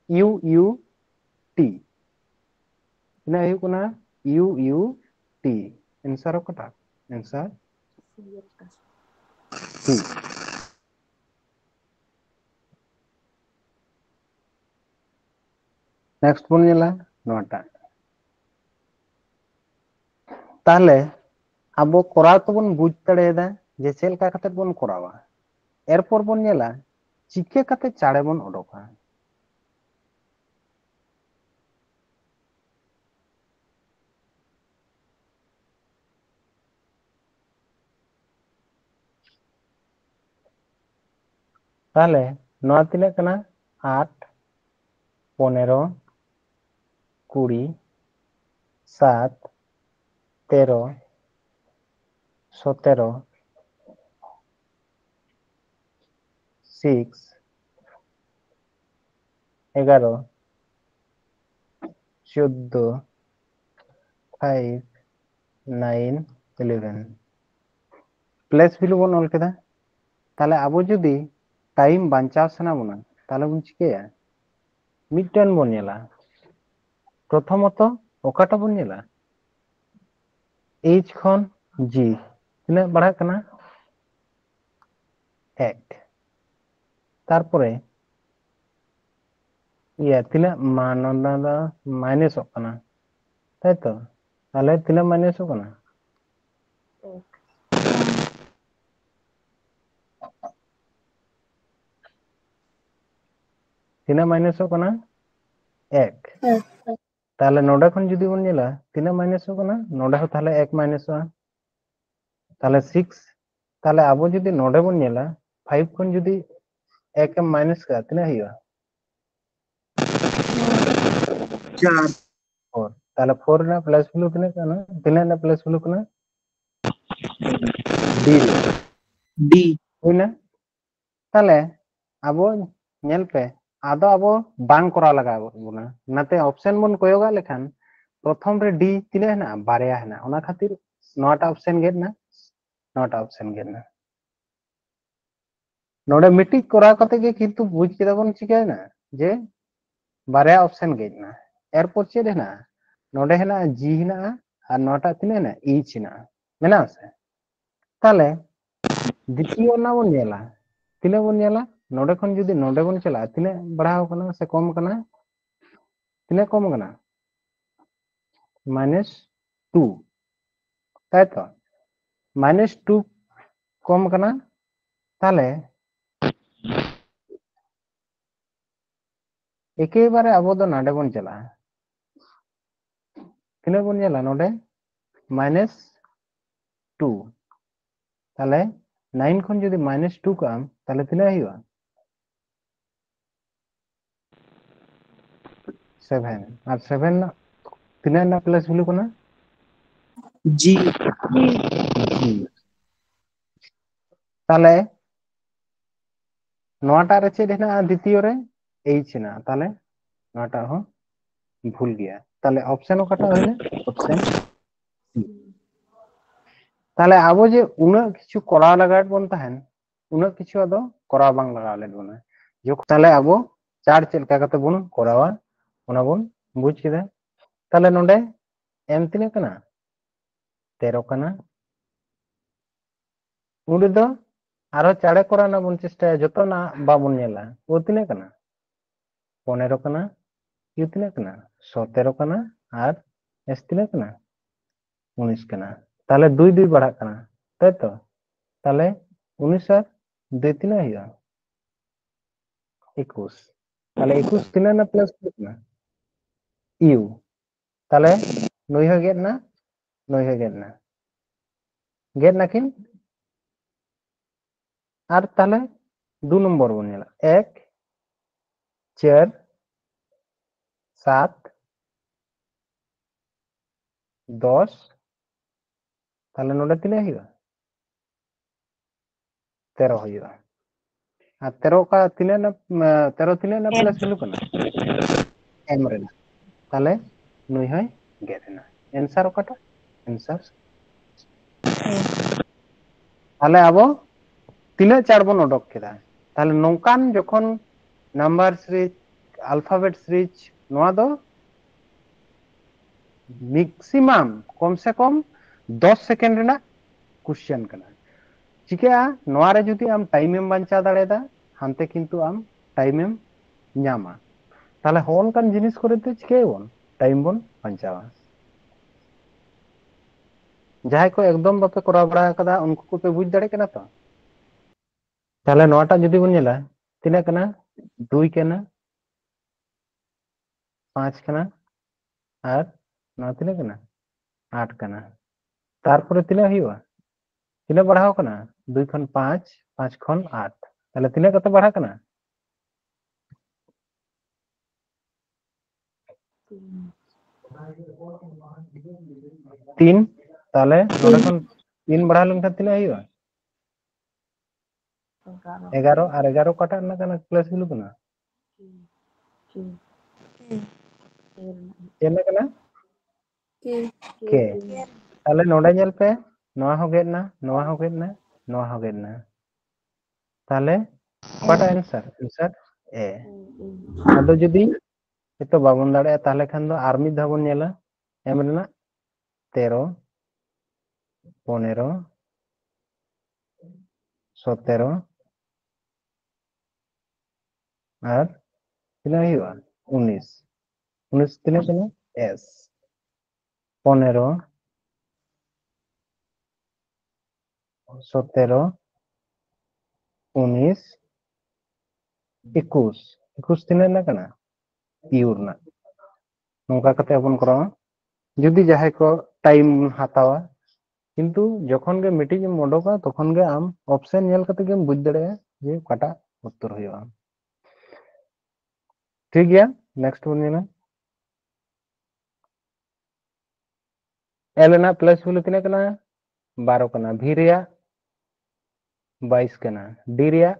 ইউ ইউ টি তিনা হইও কোনা ইউ ইউ টি आंसर কটা आंसर টি नेक्स्ट बन नेला 9टा তাহলে আবো করাও তো বন বুঝ দাড়েদা যে সেলকা কাতে বন করাওয়া এরপর বন নেলা চিকে কাতে চাড়ে বন অডকা তাহলে নয়া তিনাক কানা 8 15 20 7 13 17 6 11 14 5 9 11 প্লেস ভ্যালু বন অল কেদা তাহলে আবো যদি টাইম বাঞ্চাও সানা বনা তাহলে বন চিকায়া মিডটান বন নেলা প্রথমত ওকাটা বন নেলা এইচ খন জি তিনা বাড়া কানা 1 তারপরে ইয়া তিনা মাননা মাইনাস কানা তাই তো তাহলে তিনা মাইনাস কানা তিনা মাইনাস কানা 1 তাহলে নোডা খন যদি বন নেলা তিনা মাইনাস কানা নোডা হো তাহলে 1 মাইনাস তাহলে 6 তাহলে আবো যদি নোডে বন নেলা 5 খন যদি 1 এম মাইনাস का তিনা হিয়া 4 4 তাহলে 4 না প্লাস ভ্যালু তিনা না প্লাস ভ্যালু কানা ডি D হইনা তাহলে আবো নেল পে আদো আবো বাং করা লাগা বনা নাতে অপশন বন কয়োগা লেখান প্রথম রে ডি তিনা হেনা বারেয়া হেনা ওনা খাতির নটা অপশন গেট না নটা অপশন গেট না নোডে মিটিক করা কতে গে কিন্তু বুঝ কেদা বন চিকায় না যে বারেয়া অপশন গেট না এরপর চেদ হেনা নোডে হেনা জি হেনা আর নটা তিনা হেনা এইচ হেনা মেনা আছে তাহলে দ্বিতীয় না বন নেলা তিনা বন নেলা নোডে খন যদি নোডে বন চলা তিনা बढ़ाव कना से कम कना तिना कम कना -2 তাই তো -2 কম কনা তাহলে একেবারে আবো তো নাডে বন চলা তিনা বন নেলা নোডে -2 তাহলে 9 খন যদি -2 কাম তাহলে তিনা হিয়া 7 আর 7 না তিনা না প্লাস ভ্যালু কনা G জি তাহলে নটা রে চেদ হেনা দ্বিতীয় রে এইচ না তাহলে নটা হো ভুল গিয়া তাহলে অপশন ওকাটা হইলে অপশন তাহলে আবো যে উনা কিছু করা লাগাত বন তাহেন উনা কিছু আদো করা বাং লাগা লেট বনা তাহলে আবো চার চেলকা কাতে বন করাওয়া ওনা বন বুঝ কেদা তাহলে নডে এম তিনা কানা 13 কানা উনি দো আরো চাড়ে করা না বন চেষ্টা যত না বাবন নেলা ও তিনা কানা 15 কানা ইউ তিনা কানা 17 কানা আর এস তিনা কানা 19 কানা তাহলে 2 2 বাড়া কানা তাই তো তাহলে 19 আর 2 তিনা হিয়া 21 তাহলে 21 তিনা না প্লাস না ইউ তাহলে নই হয়ে গেল না নই হয়ে গেল না গেল নাকিন আর তাহলে 2 নম্বর বন নেলা 1 4 7 10 তাহলে নোডে তিনা হিয়া 13 হিয়া আর 13 का তিনা না 13 তিনা না প্লাস ভ্যালু কানা এম রে না তাহলে নই হয় গেল না आंसर ওকাটা आंसर তাহলে আবো তিনা চার বন অডক কেদা তাহলে নৌকান যখন নাম্বার সিরিজ अल्फाबेट সিরিজ নোয়া দো मैक्सिमम कम से कम 10 सेकंड रेना क्वेश्चन कना चिका नोआ रे जुदी आम टाइम एम बांचा दाड़ेदा हानते किंतु आम टाइम एम ᱧᱟᱢᱟ তাহলে হন কান জিনিস করে তে চিকাইবন টাইম বন বাंचावा যাই কো একদম বাপে করা বড়া কাদা উनको को पे বুঝ দাড়ে কেনা তো তাহলে নটা যদি বন নেলা তিনা কানা 2 কানা 5 কানা আর না তিনা কানা 8 কানা তারপরে তিনা হিয়া তিনা बढ़ाओ কানা 2 খন 5 5 খন 8 তাহলে তিনে কত বাড়া কানা? 3 তাহলে নোডে কোন 3 বাড়া লেনখান তিনে হইবা? 11 আর 11 কাটা না কানা প্লাস ভ্যালু কানা? কেনা কানা? কে তাহলে নোডে ñেল पे নোয়া हो गेट ना নোয়া हो गेट ना নোয়া हो गेट ना তাহলে কটা आंसर आंसर ए আদো যদি এতো বাবন দাঁড়ে তাহলে খান দো আর মিদ ধাবন ñেলা এম রেনা 13 15 17 আর তিনা হইবা 19 19 তিনে তিনে এস 15 17 19 21 21 তিনে না কানা পিওর না নৌকা কাতে আপন করা যদি যাহাই को টাইম হাতাওয়া কিন্তু যখন গে মিটিং এম ওডোকা তখন গে আম অপশন ñেল কাতে গেম বুঝ দাড়ে যে কাটা উত্তর হইবা ঠিক গিয়া নেক্সট বন নিনা एल ना प्लस भ्যালু তিনে কানা 12 কানা ভি রিয়া 22 কানা ডি রিয়া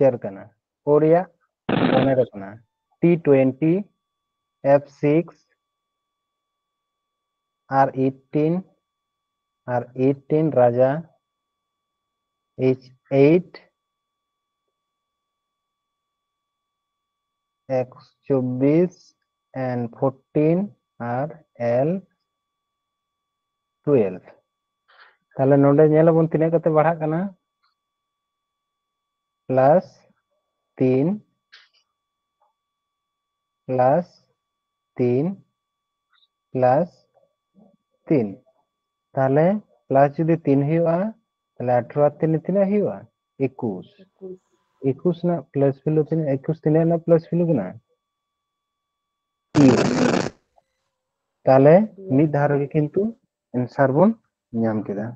4 কানা ও রিয়া 15 কানা टी20 F6 R18 R18 রাজা H8 X24 and 14 R L12 তাহলে নোডে ñেলাবন তিনে কত বাড়া কানা প্লাস 3 প্লাস 3 প্লাস 3 তাহলে প্লাস যদি 3 হইবা তাহলে 18 আর 3 তিনে হইবা 21 21 না প্লাস ভ্যালু তিনে 21 তিনে না প্লাস ভ্যালু কিনা তাহলে মিদ ধারকে কিন্তু आंसर বন ñam কেদা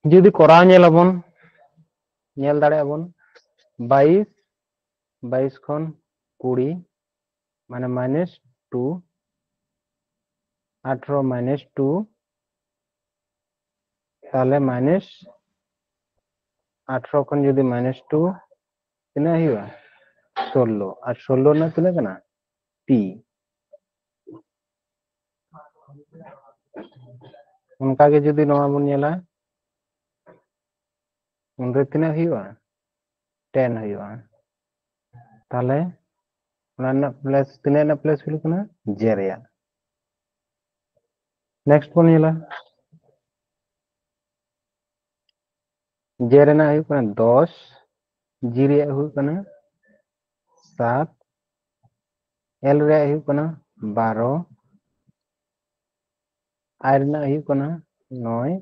যদি করা ñেলাবন ñেল দাড়ে আবন 22 22 খন 20 মানে -2 18 -2 তাহলে -18 খন যদি -2 তিনে হইবা 16 আর 16 না তিনে কেনা टी उनका के যদি নয়া বন ñেলা উনরে তিনে হইবা 10 হইবা তাহলে না প্লাস তিনে না প্লাস ভ্যালু কিনা জেরিয়া नेक्स्ट बन ñেলা जेरे ना हुई कना 10 जीरे हुई कना 7 एल रे हुई कना 12 आर ना हुई कना 9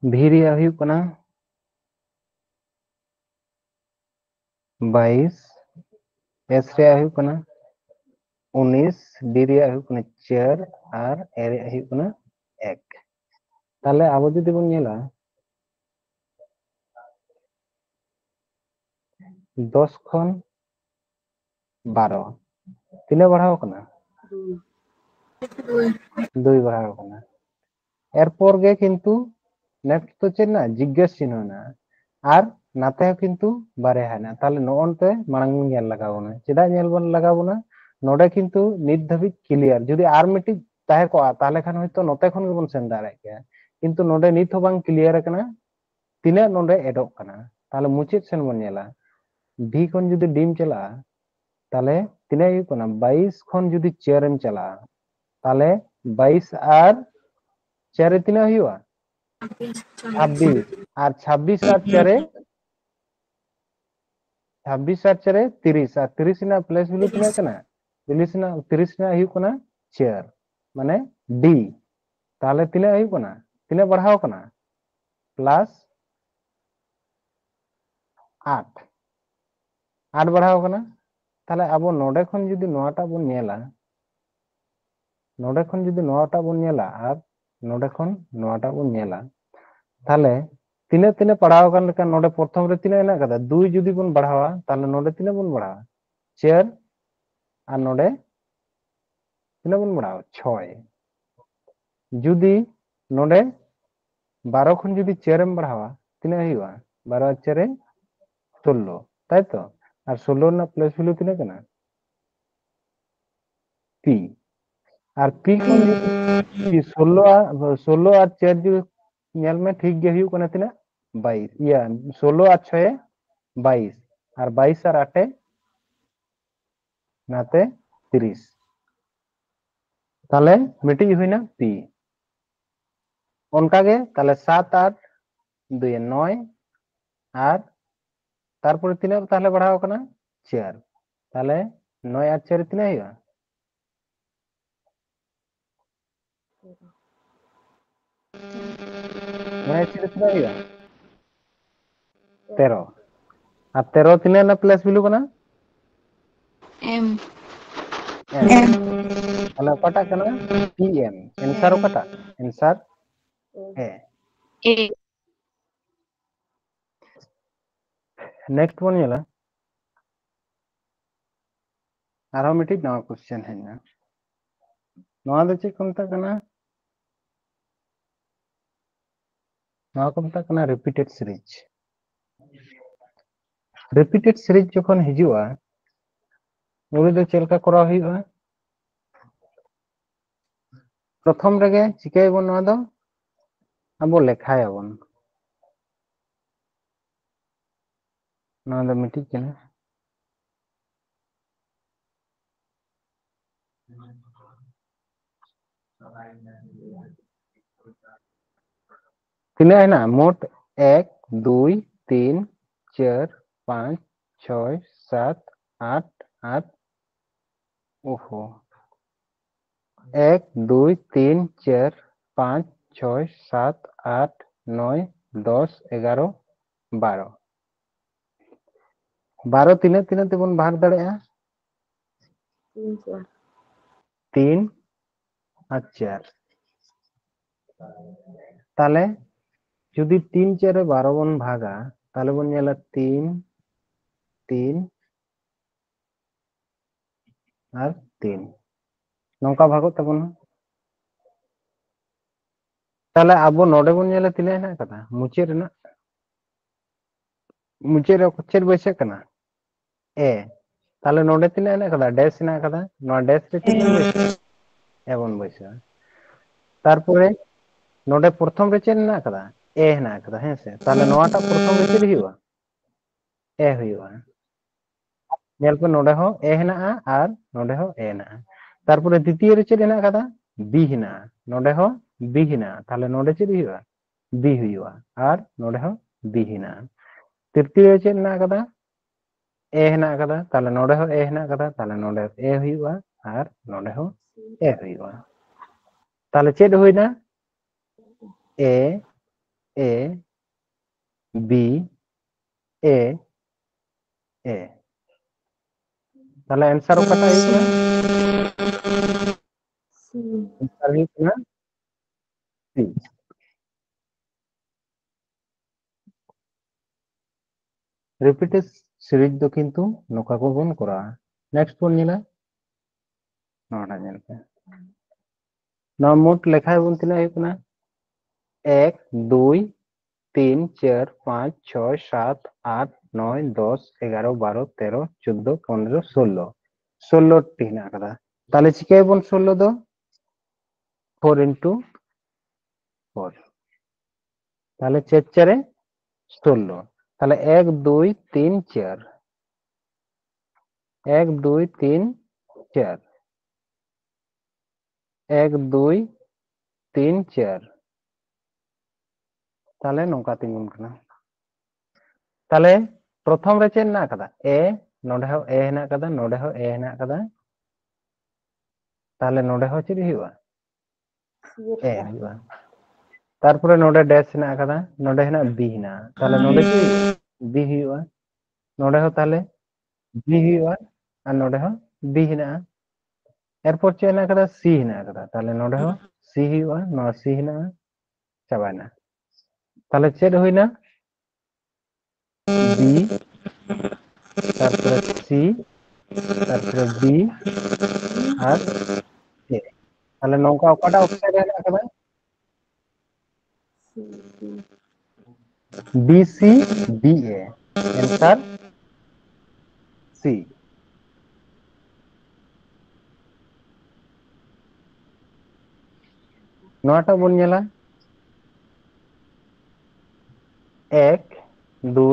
भी रे हुई कना 22 एस रे हुई कना 19 डी रे हुई कना 4 আর এ রে हुई कना 1 তাহলে আবো যদি বন ñেলা 10 খন 12 তিনে বাড়াও কনা 2 বাড়াও কনা এরপর গে কিন্তু নেক্সট তো চেন না জিজ্ঞেস চিহ্ন না আর নাতে কিন্তু বারে হয় না তাহলে ননতে মারাং ñেল লাগাবো না চেদা ñেল বন লাগাবো না নোডে কিন্তু নিট ধাবি ক্লিয়ার যদি আর মিটি তাহে কো তাহলে খান হয়তো নতে খন গবন সেন দাঁড়ায় কে কিন্তু নোডে নিট হবাং ক্লিয়ার কানা তিনে নোডে এডক কানা তাহলে মুচিত সেন বন ñেলা ভি খন যদি ডিম চালা তাহলে তিনে হই কোনা 22 খন যদি 4 এম চালা তাহলে 22 আর 4 এ তিনে হইবা 26 আর 26 আর 4 এ 26 আর 4 এ 30 আর 30 না প্লাস ভ্যালু তিনে কানা 30 না হই কোনা 4 মানে ডি তাহলে তিনে হই কোনা তিনে বাড়াও কোনা প্লাস 8 8 বাড়াও কোনা তাহলে আবো নোডে খন যদি নটা বন ñেলা नोडे खन जुदी नोआटा बन नेला और नोडे खन नोआटा बन नेला ताले तीने तीने पढ़ाव कान लेका नोडे प्रथम रे तीने हेना कदा दुई जुदी बन बढ़ावा ताले नोडे तीने बन बढ़ावा चेयर और नोडे तीने बन बढ़ावा 6 जुदी नोडे 12 खन जुदी चेयर एम बढ़ावा तीने हुआ 12 चेयर 16 ताई तो और 16 ना प्लेस वैल्यू तीने कना पी और पी खन जुदी 16 और चेयर जुदी नेल में ठीक गे हुई कना तीने 22 या 16 और 6 22 और 22 और 8 नाते 30 ताले मिटी हुई ना पी उनका गे ताले 7 8 2 9 और तारपर तीने ताले बढ़ाव कना चेयर ताले 9 और चेयर तीने हुआ 9 चेयर तीने हुआ 13 और 13 तीने ना प्लस वैल्यू कना M. एम ताले कटा कना पीएम आंसर कटा answer A A. Next one येला आरो मिटी नवा क्वेश्चन है ना नवा दो चेक कोनता कना नवा कोनता कना रिपीटेड सीरीज जखन हिजुआ उनी दो चेलका करा हुआ प्रथम रेगे चिकायबन नवा दो अब लेखायाबन नवा दो मिटी कना तीन है ना मोट 1 2 3 4 5 6 7 8 8 ओहो 1 2 3 4 5 6 7 8 9 10 11 12 12 तीन तीन तेबन भाग दाड़ेया 3 और 4 ताले जुदी 3 4 12 बन भागा ताले बन नेला 3 3 और 3 नौका भागो तबन ताले अब नोडे बन नेला तिने ना कदा मुचे रे चेर बैसे कना ए ताले नोडे तिने ना कदा डैश ना कदा नो डैश रे चेर बन बैसे ए बन बैसे तारपरे नोडे प्रथम रे चेर ना कदा ए ना कदा है से ताले नोआटा प्रथम रे चेर हुआ ए हुआ नेल पे नोडे हो ए हेना और नोडे हो ए ना तारपरे द्वितीय रे चेर हेना कदा बी हेना नोडे हो बी हेना ताले नोडे चेर हुआ बी हुआ और नोडे हो बी हेना तृतीय चेर ना कदा ए हेना कदा ताले नोडे हो ए हेना कदा ताले नोडे ए हुआ और नोडे हो ए हुआ ताले चेर हुईना ए ए बी ए ए ताले आंसर ओकाटा हुईना आंसर हुईना सी रिपीटेड सीरीज दो किंतु नोका को बन करा नेक्स्ट वन नेला नोडा नेलते ना मोट लेखा बन तिना हुईना 1 2 3 4 5 6 7 8 9 10 11 12 13 14 15 16 16 टीना कदा ताले चिकाय बन 16 दो 4 into 4 ताले चेक चेरे 16 ताले 1 2 3 4 1 2 3 4 1 2 3 4 ताले नौका तिंगुन कना ताले प्रथम रे चेक ना कदा ए नोडे हो ए हेना कदा नोडे हो ए हेना कदा ताले नोडे हो चेक हुआ ए हुआ तारपरे नोडे डैश हेना कदा नोडे हेना बी हेना ताले नोडे बी हुआ नोडे हो ताले बी हुआ और नोडे हो बी हेना एरपर चेक हेना कदा सी हेना कदा ताहले नोडे हो सी हुआ नोआ सी हेना चाबायना ताहले चेक हुईना बी तारपरे सी तारपरे बी और ए ताहले नौका ओकाटा ऑप्शन रे हेना कदा B C B A answer C नोटा बोल नेला 1 2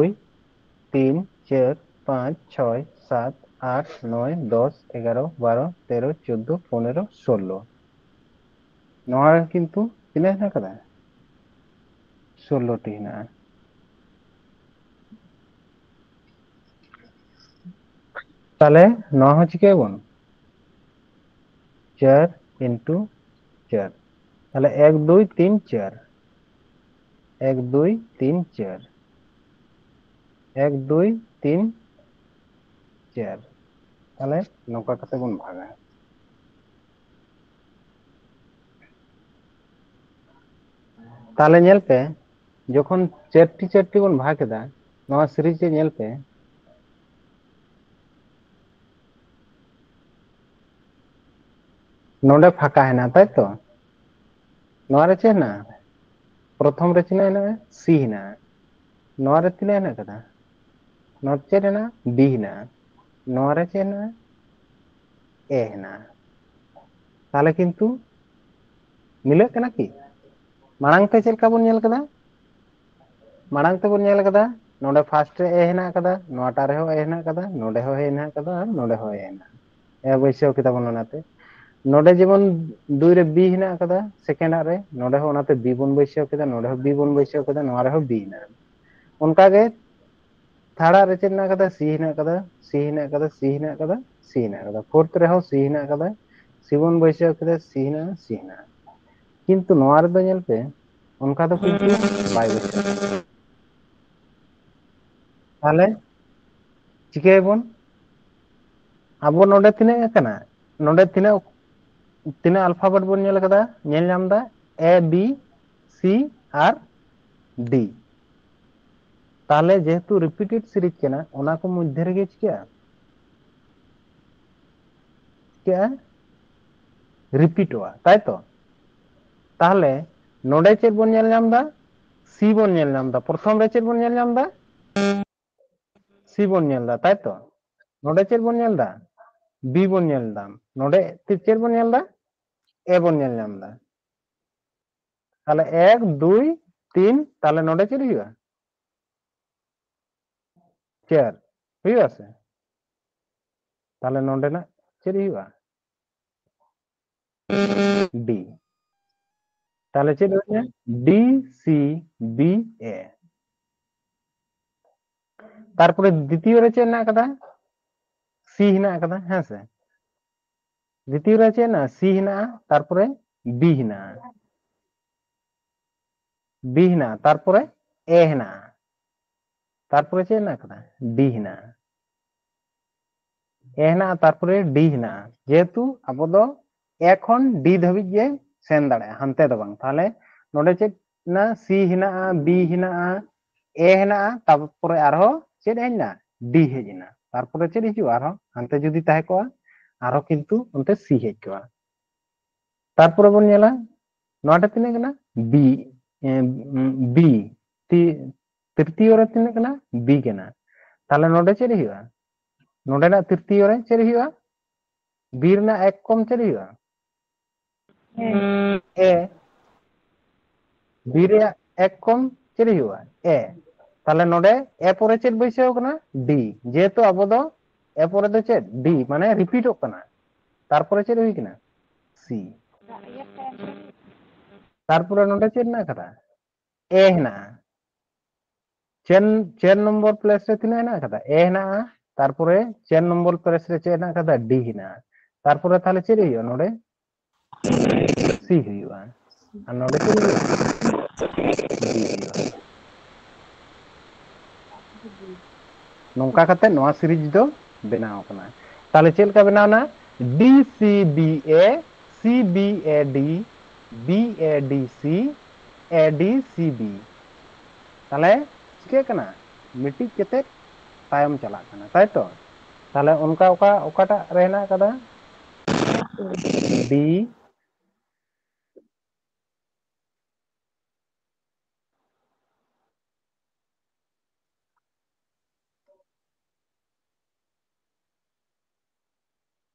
3 4 5 6 7 8 9 10 11 12 13 14 15 16 नोआ किंतु तिना हेना कदा 16 टी हेना ताहले नोआ हो चिकाबोन 4 इंटू 4 ताहले 1 2 3 4 1 2 3 4 1 2 3 4 ताहले नौका कते बोन भागा ताहले नेल पे जखन 4 टी बोन भाग केदा नोआ सीरीज रे नेल पे नोडे फाका हेना ताई तो नोआ रे चेक ना प्रथम रे चिना हेना सी हेना नोआ रे तिना हेना कदा नोआ चेक हेना बी हेना नोआ रे चेक हेना ए हेना ताहले किंतु मिले कना की मांग ते चेक का बोन नेल कदा मांग ते बोन नेल कदा नोडे फर्स्ट रे ए हेना कदा नोटा रे हो ए हेना कदा नोडे हो ए हेना कदा और नोडे हो ए हेना ए बैसो किता बोन नाते नोडे जीवन 2 रे बी हेना कदा सेकेंड रे नोडे हो नाते बी बोन बैसो किदा नोडे हो बी बोन बैसो किदा नोआ रे हो बी ना उनका गे थाड़ा रे चेक ना कदा सी हेना कदा सी हेना कदा सी हेना कदा सी हेना कदा फोर्थ रे हो सी हेना कदा सी बोन बैसो किदा सी हेना किंतु नोआ रे दो नेल पे उनका तो किंतु बाय बैसो ताहले चिकायबोन अब नोडे तिने कना नोडे तिने तिने अल्फाबेट बोन नेल कदा नेल नामदा ए बी सी और डी ताहले जेहेतु रिपीटेड सीरीज केना ओना को मध्य रे चिका क्या रिपीटवा ताई तो ताहले नोडे चेक बोन नेल नामदा सी बोन नेल नामदा प्रथम रे चेक बोन नेल नामदा सी बोन नेलदा ताई तो नोडे चेक बोन नेलदा बी बोन नेलदा नोडे चेक बोन नेलदा ए बोन नेल नामदा ताहले 1 2 3 ताहले नोडे चेक हुआ 4 हुआ से ताहले नोडे ना चेक हुआ डी ताहले चेक हुआ डी सी बी ए तारपरे द्वितीय रे चेक ना कदा सी हिना कदा है से द्वितीय रे चेक ना सी हिना तारपरे बी हिना तारपरे ए हिना तारपरे चेक ना कदा डी हिना ए हिना तारपरे डी हिना जेहेतु अब दो ए खन डी धाबी जे सेन दाड़े हानते दो बांग ताहले नोडे चेक ना सी हिना बी हिना ए हिना तारपरे आरो चेक हेना डी हेजना तारपरे चेक हिजु आरो हानते जुदी ताहे को आरो किंतु उनते सी हेज को तारपरे बोन नेला नोटा तिने कना बी बी तृतीय रे तिने कना बी कना ताहले नोडे चेक हुआ नोडे ना तृतीय रे चेक हुआ बी रे ना एक कम चेक हुआ ए बी रे एक कम चेक हुआ ए ताहले नोडे ए परे चेक बैसो कना डी जेहेतु अब दो ए परे दो चेक डी माने रिपीट कना तारपरे चेक हुई कना सी तारपरे नोडे चेक ना कदा ए हेना चेन नंबर प्लेस रे तिना हेना कदा ए हेना तारपरे चेन नंबर प्लेस रे चेक हेना कदा डी हेना तारपरे ताहले चेक हुई नोडे सी हुआ और नोडे चेक हुआ डी हुआ नौका कते नोआ सीरीज दो बनाव कना ताहले चेक का बनावना DCBA CBAD BADC ADCB তাহলে চিকে কানা মিটিং কেতে তায়ম চালাক কানা তাই তো তাহলে उनका ওকাটা রেনা কাদা D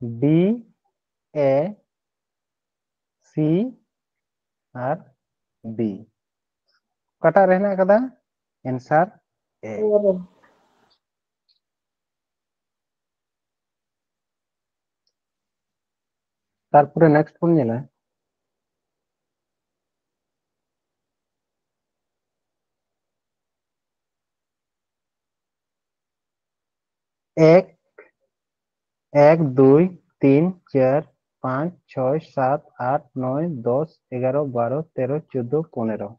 D A C R D ওকাটা রেনা কাদা आंसर A তারপরে নেক্সট কোন নিলা এক 1 2 3 4 5 6 7 8 9 10 11 12 13 14 15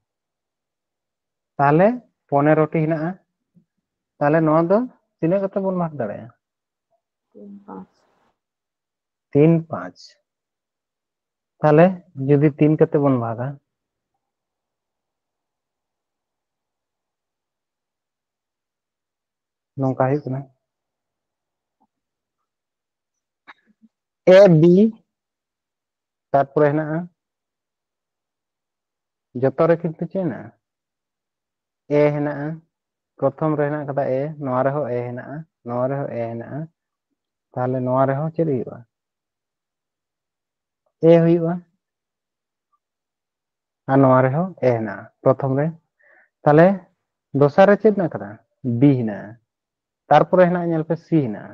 তাহলে 15টি হিনাআ তাহলে নয় দো তিনে কত বন ভাগ দাঁড়ায় 3 5 তাহলে যদি 3 কত বন ভাগা নৌকা হুᱭᱩᱜ ᱠᱟᱱᱟ A B তারপরে হিনাআ যত রে কিন্তু চেনা A হিনাআ প্রথম রে হিনা কাদা A নয়া রে হো A হিনাআ নয়া রে হো A হিনাআ তাহলে নয়া রে হো চেদ হুᱭᱩᱜᱼᱟ A হুᱭᱩᱜᱼᱟ আর নয়া রে হো A হিনাআ প্রথম রে তাহলে দোসার রে চেদ না কাদা B হিনাআ তারপরে হিনাআ ñel pe C হিনাআ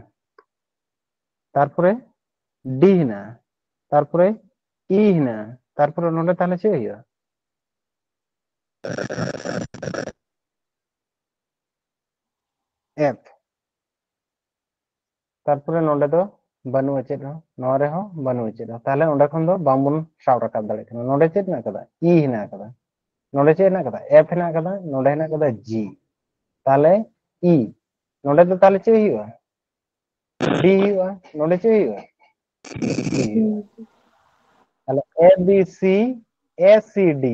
তারপরে D হিনাআ তারপরে E হিনাআ তারপরে নোডে তাহলে চেদ হুᱭᱩᱜᱼᱟ F তারপরে নোডে দো বানুয়া চেদ হো নয়া রে হো বানুয়া চেদ হো তাহলে ওন্ডে খন দো বামবন সাব রাকাব দাড়ে কানা নোডে চেদ না কাদা E হিনাআ কাদা নোডে চেদ না কাদা F হিনাআ কাদা নোডে হিনাআ কাদা G তাহলে E নোডে দো তাহলে চেদ হুᱭᱩᱜᱼᱟ D হুᱭᱩᱜᱼᱟ নোডে চেদ হুᱭᱩᱜᱼᱟ E হুᱭᱩᱜᱼᱟ তাহলে A B C A C D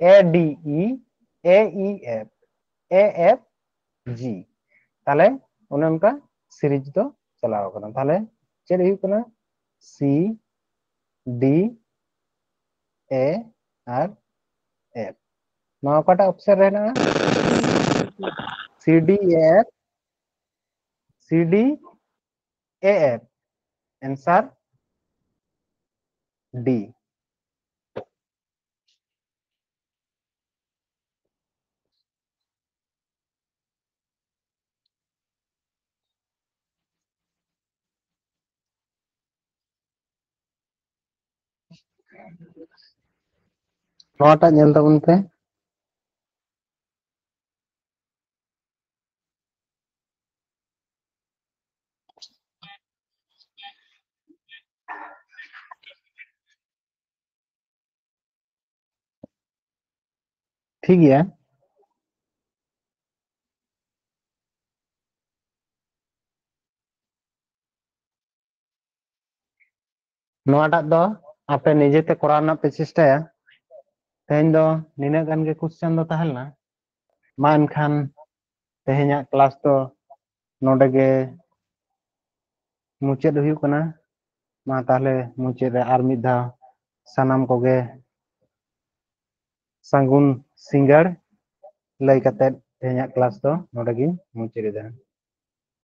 A D E A E F A F G তাহলে ওনে উনকা সিরিজ তো চালাও কানা তাহলে চেদ হুᱭᱩᱜ কানা C D A R F নয়া কাটা অপশন রেনা C D F C D A F answer D নয়াটা ñel তাবুন পে ঠিক গিয়া নয়াটা দো আপে নিজেতে করার না পে চেষ্টায়া তেহেñ দো নিনা গান গে কোশ্চেन দो তাহলনা মা এনখান তেহেña ক্লাস তো নোডে গে মুচেদ হুᱭᱩᱜ ᱠᱟᱱᱟ ᱢᱟ ᱛᱟᱦᱞᱮ ᱢᱩᱪᱟᱹᱫ ᱨᱮ ᱟᱨ ᱢᱤᱫ ᱫᱷᱟᱣ ᱥᱟᱱᱟᱢ ᱠᱚᱜᱮ ᱥᱟᱹᱜᱩᱱ ᱥᱤᱸᱜᱟᱹᱲ ᱞᱟᱹᱭ ᱠᱟᱛᱮ ᱛᱮᱦᱮᱧᱟᱜ ᱠᱞᱟᱥ ᱫᱚ ᱱᱚᱰᱮ ᱜᱤᱧ ᱢᱩᱪᱟᱹᱫ ᱮᱫᱟ